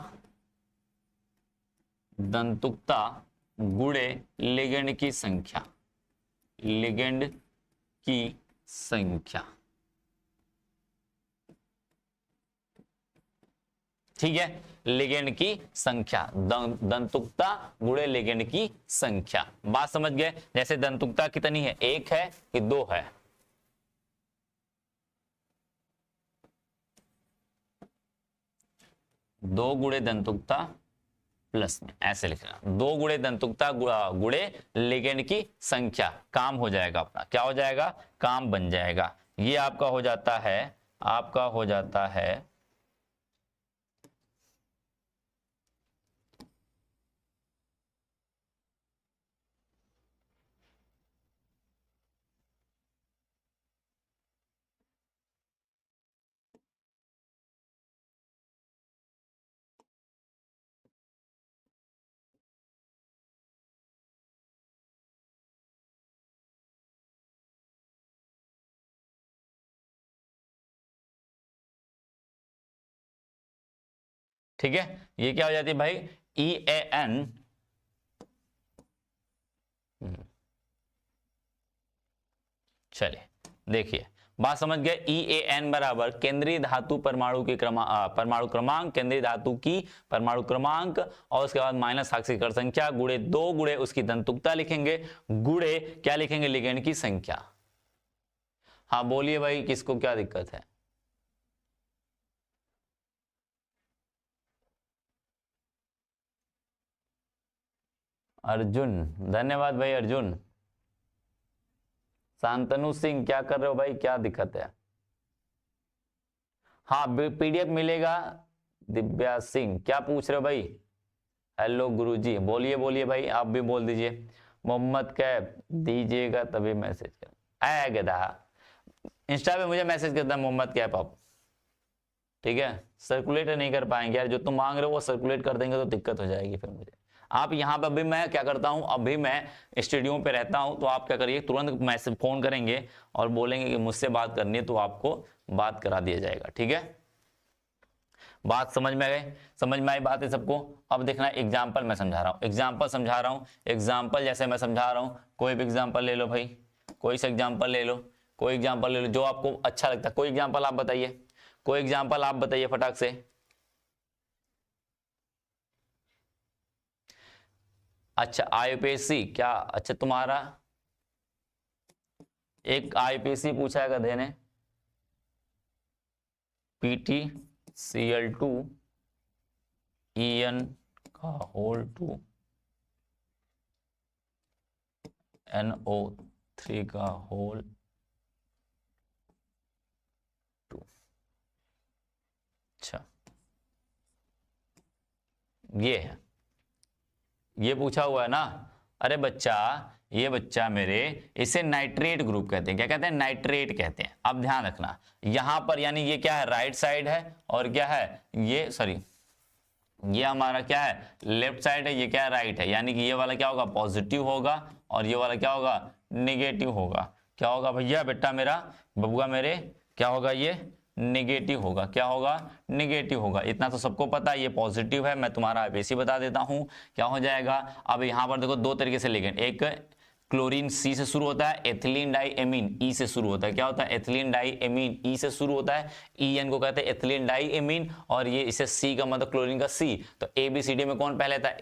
S2: गुणे लिगेंड की संख्या, लिगेंड की संख्या। ठीक है, लिगेंड की संख्या, दंतुकता गुणे लिगेंड की संख्या। बात समझ गए, जैसे दंतुकता कितनी है, 1 है कि 2 है, दो गुणे दंतुकता प्लस में, ऐसे लिखना, 2 गुणे दंतुकता गुणे लिगेंड की संख्या, काम हो जाएगा अपना, क्या हो जाएगा, काम बन जाएगा। ये आपका हो जाता है, आपका हो जाता है ठीक है, ये क्या हो जाती है भाई, ई ए एन, चलिए देखिए, बात समझ गए, ई ए एन बराबर केंद्रीय धातु परमाणु की परमाणु क्रमांक, केंद्रीय धातु की परमाणु क्रमांक, और उसके बाद माइनस ऑक्सीकरण संख्या गुणे 2 गुणे उसकी दंतुकता लिखेंगे, गुणे क्या लिखेंगे, लिगेंड की संख्या। हाँ बोलिए भाई, किसको क्या दिक्कत है। अर्जुन, धन्यवाद भाई अर्जुन। शांतनु सिंह, क्या कर रहे हो भाई, क्या दिक्कत है। हाँ पीडीएफ मिलेगा। दिव्या सिंह, क्या पूछ रहे हो भाई। हेलो गुरुजी, बोलिए बोलिए भाई, आप भी बोल दीजिए। मोहम्मद कैब दीजिएगा तभी मैसेज कर, आया गधा इंस्टा पे मुझे मैसेज करता है मोहम्मद कैब आप, ठीक है, सर्कुलेट नहीं कर पाएंगे यार, जो तुम मांग रहे हो वो सर्कुलेट कर देंगे तो दिक्कत हो जाएगी फिर मुझे। आप यहाँ पे, अभी मैं क्या करता हूँ, अभी मैं स्टूडियो पे रहता हूँ, तो आप क्या करिए, तुरंत मैसेज फोन करेंगे और बोलेंगे कि मुझसे बात करनी है, तो आपको बात करा दिया जाएगा। ठीक है, बात समझ में गए, समझ में आई बात है सबको। अब देखना एग्जाम्पल मैं समझा रहा हूँ, एग्जाम्पल समझा रहा हूँ, एग्जाम्पल जैसे मैं समझा रहा हूँ, कोई भी एग्जाम्पल ले लो भाई, कोई सा एग्जाम्पल ले लो, कोई एग्जाम्पल ले लो जो आपको अच्छा लगता है, कोई एग्जाम्पल आप बताइए, कोई एग्जाम्पल आप बताइए फटाक से। अच्छा आईपीएससी क्या, अच्छा तुम्हारा एक आईपीएससी पूछा है गधे ने, PtCl2 En का होल 2 NO3 का होल 2। अच्छा, ये है, ये पूछा हुआ है ना। अरे बच्चा, ये बच्चा मेरे, इसे नाइट्रेट ग्रुप कहते हैं। क्या कहते हैं? नाइट्रेट कहते हैं। अब ध्यान रखना, यहां पर यानी ये क्या है? राइट साइड है, और क्या है ये, सॉरी, ये हमारा क्या है? लेफ्ट साइड है। ये क्या है? राइट है। यानी कि ये वाला क्या होगा? पॉजिटिव होगा, और ये वाला क्या होगा? नेगेटिव होगा। क्या होगा भैया? बेटा मेरा, बबुआ मेरे, क्या होगा? ये नेगेटिव होगा। क्या होगा? नेगेटिव होगा। इतना तो सबको पता है, ये पॉजिटिव है। मैं तुम्हारा आईपीसी बता देता हूं क्या हो जाएगा। अब यहां पर देखो, दो तरीके से लिखें। एक क्लोरीन सी से शुरू होता है, एथिलीन डाई एमीन ई से शुरू होता है। क्या होता है? एथिलीन डाई एमीन ई से शुरू होता है। EN को कहते हैं एथिलीन डाई एमीन, और ये इसे सी का मतलब क्लोरीन का सी। तो ABCD में कौन पहले आता है?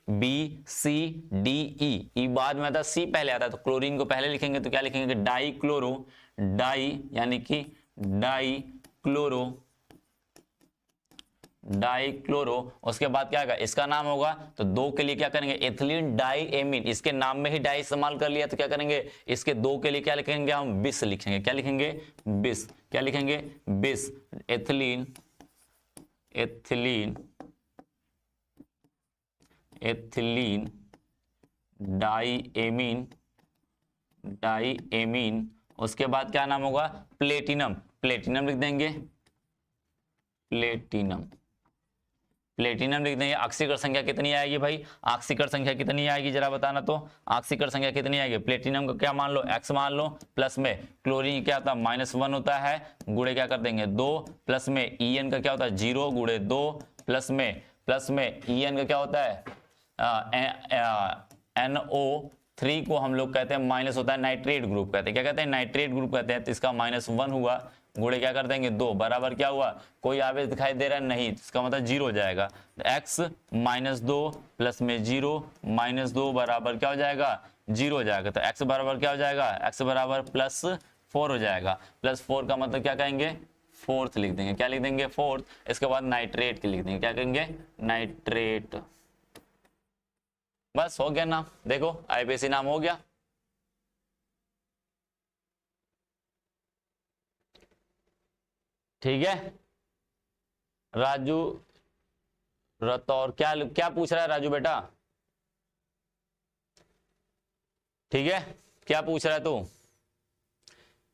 S2: ABCDE, ई बाद में आता है, सी पहले आता है। तो क्लोरीन को पहले लिखेंगे तो क्या लिखेंगे? डाई क्लोरो, डाई यानी कि डाई क्लोरो, डाइक्लोरो। उसके बाद क्या होगा? इसका नाम होगा, तो दो के लिए क्या करेंगे? Ethylene diamine. इसके नाम में ही डाई इस्तेमाल कर लिया, तो क्या करेंगे? इसके दो के लिए क्या लिखेंगे? हम बिस लिखेंगे। क्या लिखेंगे? बिस। क्या लिखेंगे? Bis. Ethylene, ethylene, ethylene diamine, diamine. उसके बाद क्या नाम होगा? प्लेटिनम, प्लेटिनम लिख देंगे, प्लेटिनम, प्लेटिनम लिख देंगे। ऑक्सीकरण संख्या कितनी आएगी भाई? ऑक्सीकरण संख्या कितनी आएगी जरा बताना तो। ऑक्सीकरण संख्या कितनी आएगी? प्लेटिनम का क्या मान लो? X मान लो। प्लस में क्लोरीन क्या होता है? -1 होता है, गुणे क्या कर देंगे? 2। प्लस में EN का क्या होता है? 0 गुणे 2। प्लस में EN का क्या होता है? NO3 को हम लोग कहते हैं माइनस होता है, नाइट्रेट ग्रुप कहते हैं। क्या कहते हैं? नाइट्रेट ग्रुप कहते हैं। तो इसका -1 हुआ, गुणे क्या कर देंगे? 2 बराबर क्या हुआ? कोई आवेश दिखाई दे रहा है? नहीं, इसका मतलब 0 हो जाएगा। X -2 प्लस में 0 -2 बराबर क्या हो जाएगा? 0 हो जाएगा। तो X बराबर क्या हो जाएगा? X बराबर +4 हो जाएगा। +4 का मतलब क्या कहेंगे? फोर्थ लिख देंगे। क्या लिख देंगे? फोर्थ। इसके बाद नाइट्रेट की लिख देंगे। क्या कहेंगे? नाइट्रेट। बस हो गया नाम। देखो आईपीसी नाम हो गया। ठीक है राजू रतौर, क्या क्या पूछ रहा है राजू बेटा? ठीक है, क्या पूछ रहा है तू?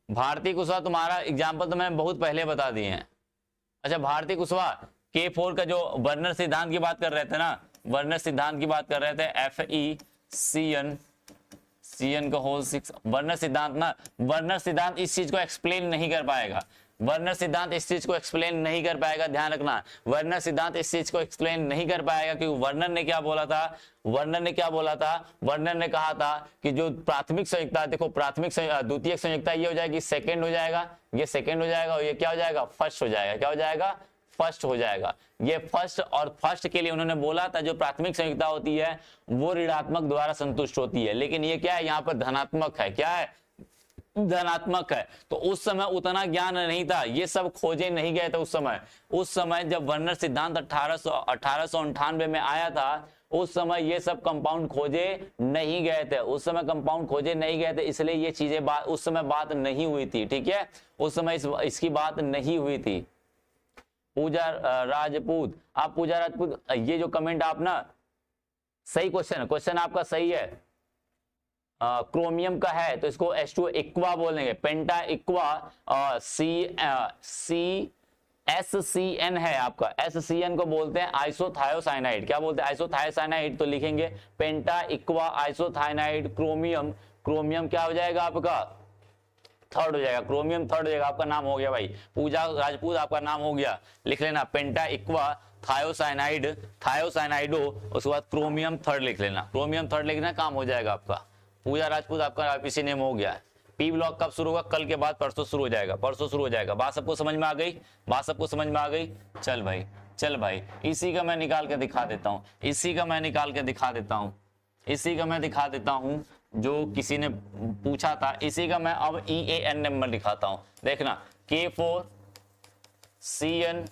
S2: भारती कुशवाहा, तुम्हारा एग्जाम्पल तो मैंने बहुत पहले बता दिए हैं। अच्छा, भारती कुशवाहा K4 का जो वर्नर सिद्धांत की बात कर रहे थे ना, वर्नर सिद्धांत की बात कर रहे थे, FeCN, CN का होल 6। वर्नर सिद्धांत ना, वर्नर सिद्धांत इस चीज को एक्सप्लेन नहीं कर पाएगा। वर्नर सिद्धांत इस चीज को एक्सप्लेन नहीं कर पाएगा, ध्यान रखना। वर्नर सिद्धांत इस चीज को एक्सप्लेन नहीं कर पाएगा, क्योंकि वर्नर ने क्या बोला था? वर्नर ने क्या बोला था? वर्नर ने कहा था कि जो प्राथमिक संयुक्ता, देखो प्राथमिक द्वितीयक संयुक्ता ये हो जाएगी, सेकंड हो जाएगा, ये सेकंड हो जाएगा, और ये क्या हो जाएगा? फर्स्ट हो जाएगा। क्या हो जाएगा? फर्स्ट हो जाएगा। ये फर्स्ट, और फर्स्ट के लिए उन्होंने बोला था जो प्राथमिक संयुक्ता होती है वो ऋणात्मक द्वारा संतुष्ट होती है, लेकिन ये क्या है? यहाँ पर धनात्मक है। क्या है? धनात्मक है। तो उस समय उतना ज्ञान नहीं था, ये सब खोजे नहीं गए थे उस समय। उस समय जब वर्नर सिद्धांत 1898 में आया था, उस समय ये सब कंपाउंड खोजे नहीं गए थे। उस समय कंपाउंड खोजे नहीं गए थे, इसलिए ये चीजें उस समय बात नहीं हुई थी। ठीक है, उस समय इसकी बात नहीं हुई थी। पूजा राजपूत, आप पूजा राजपूत, ये जो कमेंट आप ना, सही क्वेश्चन आपका सही है। क्रोमियम का है तो इसको H2 इक्वा बोलेंगे, पेंटा इक्वा। SCN है आपका, SCN को बोलते हैं आइसोथायोसाइनाइड। क्या बोलते हैं? आइसोथायोसाइनाइड। तो लिखेंगे पेंटा इक्वा आइसोथायोनाइड क्रोमियम। क्रोमियम क्या हो जाएगा आपका? थर्ड हो जाएगा। क्रोमियम थर्ड हो जाएगा। आपका नाम हो गया भाई, पूजा राजपूत, आपका नाम हो गया। लिख लेना पेंटा इक्वा थायोसाइनाइड, थायोसाइनाइडो, उसके बाद क्रोमियम थर्ड लिख लेना। क्रोमियम थर्ड लिखना, काम हो जाएगा आपका। पूजा राजपूत आपका आईपीसी नेम हो गया है। पी ब्लॉक कब शुरू होगा? कल के बाद, परसों शुरू हो जाएगा, परसों शुरू हो जाएगा। बात सबको समझ में आ गई? बात सबको समझ में आ गई? चल भाई, चल भाई, इसी का मैं निकाल के दिखा देता हूँ, इसी का मैं निकाल के दिखा देता हूँ, इसी का मैं दिखा देता हूँ जो किसी ने पूछा था। इसी का मैं अब EAN नंबर दिखाता हूँ। देखना, K4CN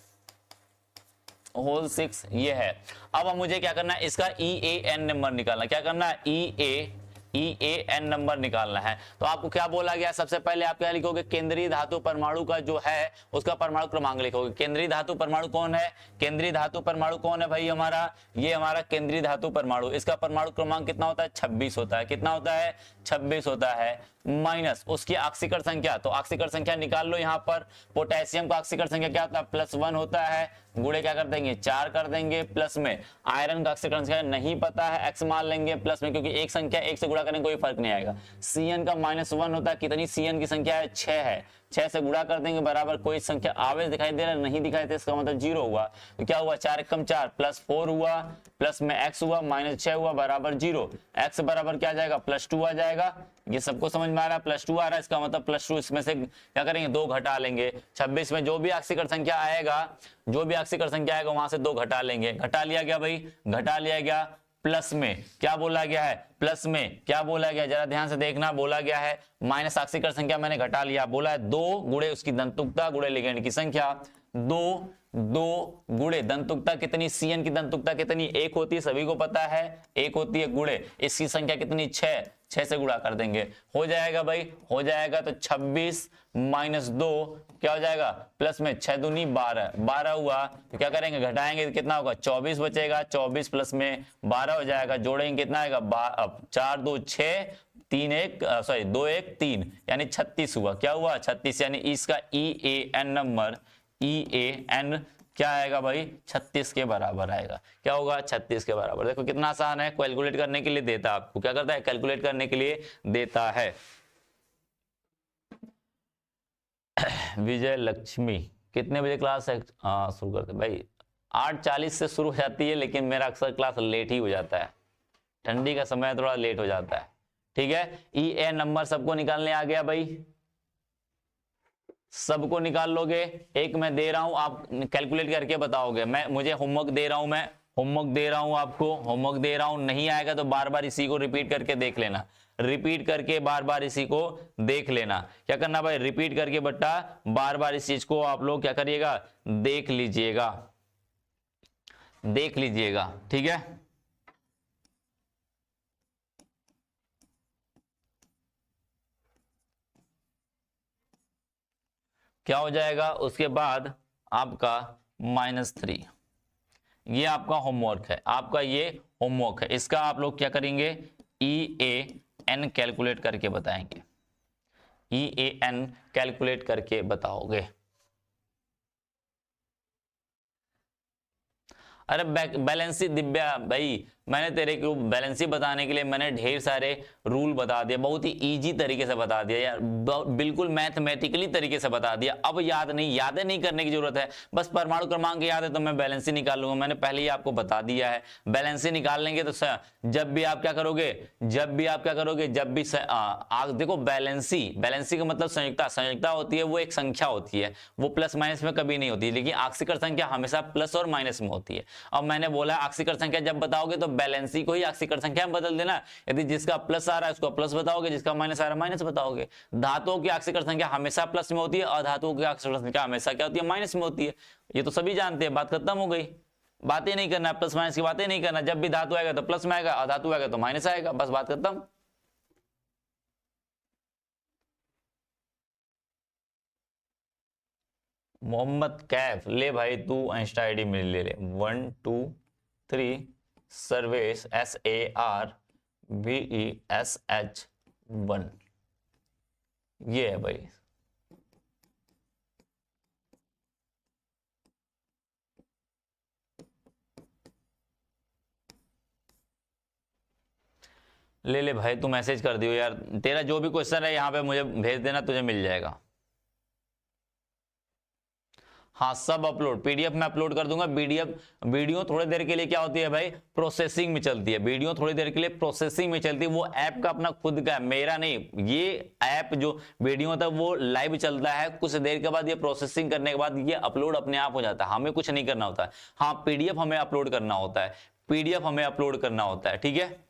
S2: होल 6 ये है। अब मुझे क्या करना है? इसका EAN नंबर निकालना। क्या करना है? EAN नंबर निकालना है। तो आपको क्या बोला गया, सबसे पहले आप क्या लिखोगे, केंद्रीय धातु परमाणु का जो है उसका परमाणु क्रमांक लिखोगे। केंद्रीय धातु परमाणु कौन है, केंद्रीय धातु परमाणु कौन है भाई हमारा, ये हमारा केंद्रीय धातु परमाणु, इसका परमाणु क्रमांक कितना होता है, 26 होता है। कितना होता है, 26 होता है, माइनस उसकी ऑक्सीकरण संख्या, तो ऑक्सीकरण संख्या निकाल लो यहाँ पर। पोटेशियम का ऑक्सीकरण संख्या क्या होता है, +1 होता है, गुणे क्या कर देंगे, 4 कर देंगे, प्लस में आयरन का ऑक्सीकरण संख्या नहीं पता है, x मान लेंगे प्लस में, क्योंकि एक संख्या एक से गुणा करने कोई फर्क नहीं आएगा। Cn का -1 होता है, कितनी Cn की संख्या है, 6 है, 6 से गुणा कर देंगे बराबर कोई संख्या आवेश दिखाई दे रहा है, नहीं दिखाई दे, इसका मतलब 0 हुआ। तो क्या हुआ, 4 × 4 +4 हुआ, प्लस में x हुआ, -6 हुआ बराबर 0। x बराबर क्या आ जाएगा, +2 आ जाएगा। ये सबको समझ में आ रहा है, +2 आ रहा है, इसका मतलब +2 इसमें से क्या करेंगे, 2 घटा लेंगे। 26 में जो भी ऑक्सीकरण संख्या आएगा, जो भी ऑक्सीकरण संख्या आएगा वहां से 2 घटा लेंगे। घटा लिया गया भाई, घटा लिया गया। प्लस में क्या बोला गया है, प्लस में क्या बोला गया, जरा ध्यान से देखना, बोला गया है माइनस ऑक्सीकरण संख्या मैंने घटा लिया, बोला है 2 गुणे उसकी दंतुकता गुणे लिगेंड की संख्या, 2 गुणे दंतुकता कितनी, Cn की दंतुकता कितनी, 1 होती है, सभी को पता है 1 होती है, गुणे इसकी संख्या कितनी, 6 से गुणा कर देंगे, हो जाएगा भाई, हो जाएगा। तो 26 - 2 क्या हो जाएगा, प्लस में 6 दूनी 12 हुआ, तो क्या करेंगे, घटाएंगे तो कितना होगा, 24 बचेगा, 24 प्लस में 12 हो जाएगा, जोड़ेंगे कितना आएगा, 4 2 6 3 1 सॉरी 2 1 3 यानी 36 हुआ। क्या हुआ, 36, यानी इसका EAN नंबर, EAN क्या आएगा भाई, 36 के बराबर आएगा। क्या होगा, 36 के बराबर। देखो कितना आसान है, कैलकुलेट करने के लिए देता है आपको, क्या करता है, कैलकुलेट करने के लिए देता है। विजय लक्ष्मी, कितने बजे क्लास है, शुरू करते भाई, 8:40 से शुरू हो जाती है, लेकिन मेरा अक्सर क्लास लेट ही हो जाता है, ठंडी का समय थोड़ा लेट हो जाता है। ठीक है, EAN नंबर सबको निकालने आ गया भाई, सबको निकाल लोगे। एक मैं दे रहा हूं, आप कैलकुलेट करके बताओगे। मुझे होमवर्क दे रहा हूं, मैं होमवर्क दे रहा हूं आपको, होमवर्क दे रहा हूं, नहीं आएगा तो बार बार इसी को रिपीट करके देख लेना, रिपीट करके बार बार इसी को देख लेना। क्या करना भाई, रिपीट करके बट्टा बार बार इस चीज को आप लोग क्या करिएगा, देख लीजिएगा, देख लीजिएगा। ठीक है, क्या हो जाएगा, उसके बाद आपका -3, ये आपका होमवर्क है, आपका ये होमवर्क है, इसका आप लोग क्या करेंगे, EAN कैलकुलेट करके बताएंगे, EAN कैलकुलेट करके बताओगे। अरे बैलेंसी दिव्या भाई, मैंने तेरे को बैलेंसी बताने के लिए मैंने ढेर सारे रूल बता दिए, बहुत ही इजी तरीके से बता दिया यार, बिल्कुल मैथमेटिकली तरीके से बता दिया। अब यादें नहीं करने की जरूरत है, बस परमाणु क्रमांक याद है तो मैं बैलेंसी निकाल लूंगा, मैंने पहले ही आपको बता दिया है। बैलेंसी निकाल लेंगे तो जब भी आप क्या करोगे, जब भी देखो बैलेंसी का मतलब संयुक्ता होती है, वो एक संख्या होती है, वो प्लस माइनस में कभी नहीं होती, लेकिन ऑक्सीकरण संख्या हमेशा प्लस और माइनस में होती है। अब मैंने बोला ऑक्सीकरण संख्या जब बताओगे तो बैलेंसी को ही ऑक्सीकरण संख्या में बदल देना, यदि जिसका प्लस आ रहा है उसको प्लस बताओगे, जिसका माइनस आ रहा है माइनस बताओगे। धातुओं की ऑक्सीकरण संख्या हमेशा प्लस में होती है और धातुओं की ऑक्सीकरण संख्या हमेशा क्या होती है, माइनस में होती है। ये तो सभी जानते हैं, बात खत्म हो गई, बातें नहीं करना, प्लस माइनस की बातें नहीं करना, जब भी धातु आएगा तो प्लस में आएगा और धातु आएगा तो माइनस आएगा, बस बात खत्म। मोहम्मद कैफ, ले भाई तू इंस्टा आईडी मेरी ले ले, 1 2 3 सर्वेश SARVESH1, ये है भाई। ले ले भाई, तू मैसेज कर दियो यार, तेरा जो भी क्वेश्चन है यहाँ पे मुझे भेज देना, तुझे मिल जाएगा। हाँ सब अपलोड, पीडीएफ में अपलोड कर दूंगा। वीडियो थोड़ी देर के लिए क्या होती है भाई, प्रोसेसिंग में चलती है, वीडियो थोड़ी देर के लिए प्रोसेसिंग में चलती है, वो ऐप का अपना खुद का है, मेरा नहीं। ये ऐप जो वीडियो होता है वो लाइव चलता है, कुछ देर के बाद ये प्रोसेसिंग करने के बाद ये अपलोड अपने आप हो जाता है, हमें कुछ नहीं करना होता है। हाँ पीडीएफ हमें अपलोड करना होता है, पीडीएफ हमें अपलोड करना होता है, ठीक है,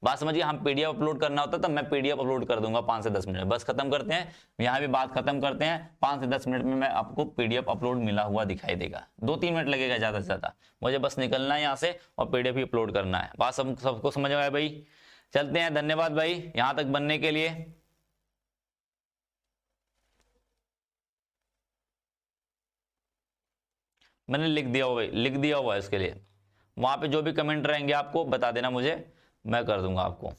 S2: बात समझिए। हम पीडीएफ अपलोड करना होता है तो मैं पीडीएफ अपलोड कर दूंगा 5 से 10 मिनट, बस खत्म करते हैं, यहाँ भी बात खत्म करते हैं। 5 से 10 मिनट में मैं आपको पीडीएफ अपलोड मिला हुआ दिखाई देगा, 2-3 मिनट लगेगा ज्यादा से ज्यादा, मुझे बस निकलना है यहाँ से और पीडीएफ ही अपलोड करना है। बात सबको समझ में आया भाई? चलते हैं, धन्यवाद भाई यहां तक बनने के लिए। मैंने लिख दिया हुआ, लिख दिया हुआ है इसके लिए। वहां पे जो भी कमेंट रहेंगे आपको बता देना मुझे, मैं कर दूंगा आपको।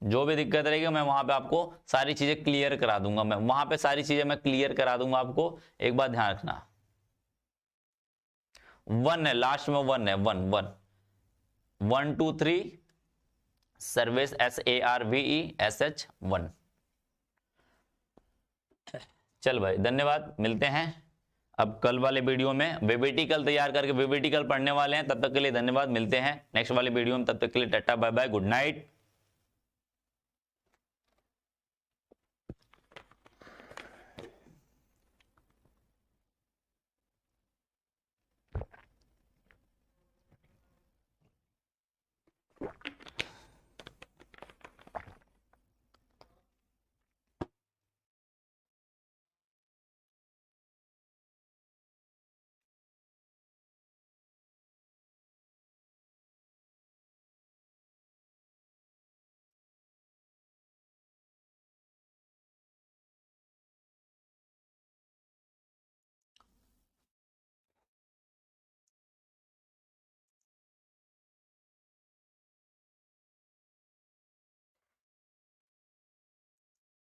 S2: जो भी दिक्कत रहेगी मैं वहां पे आपको सारी चीजें क्लियर करा दूंगा, मैं वहां पे सारी चीजें मैं क्लियर करा दूंगा आपको। एक बात ध्यान रखना, 1 है लास्ट में, 1 है, 1 1 1 2 3 सर्विस SARVESH 1। चल भाई धन्यवाद, मिलते हैं अब कल वाले वीडियो में। VBT कल तैयार करके VBT कल पढ़ने वाले हैं, तब तक के लिए धन्यवाद, मिलते हैं नेक्स्ट वाले वीडियो में, तब तक के लिए tata bye bye, good night.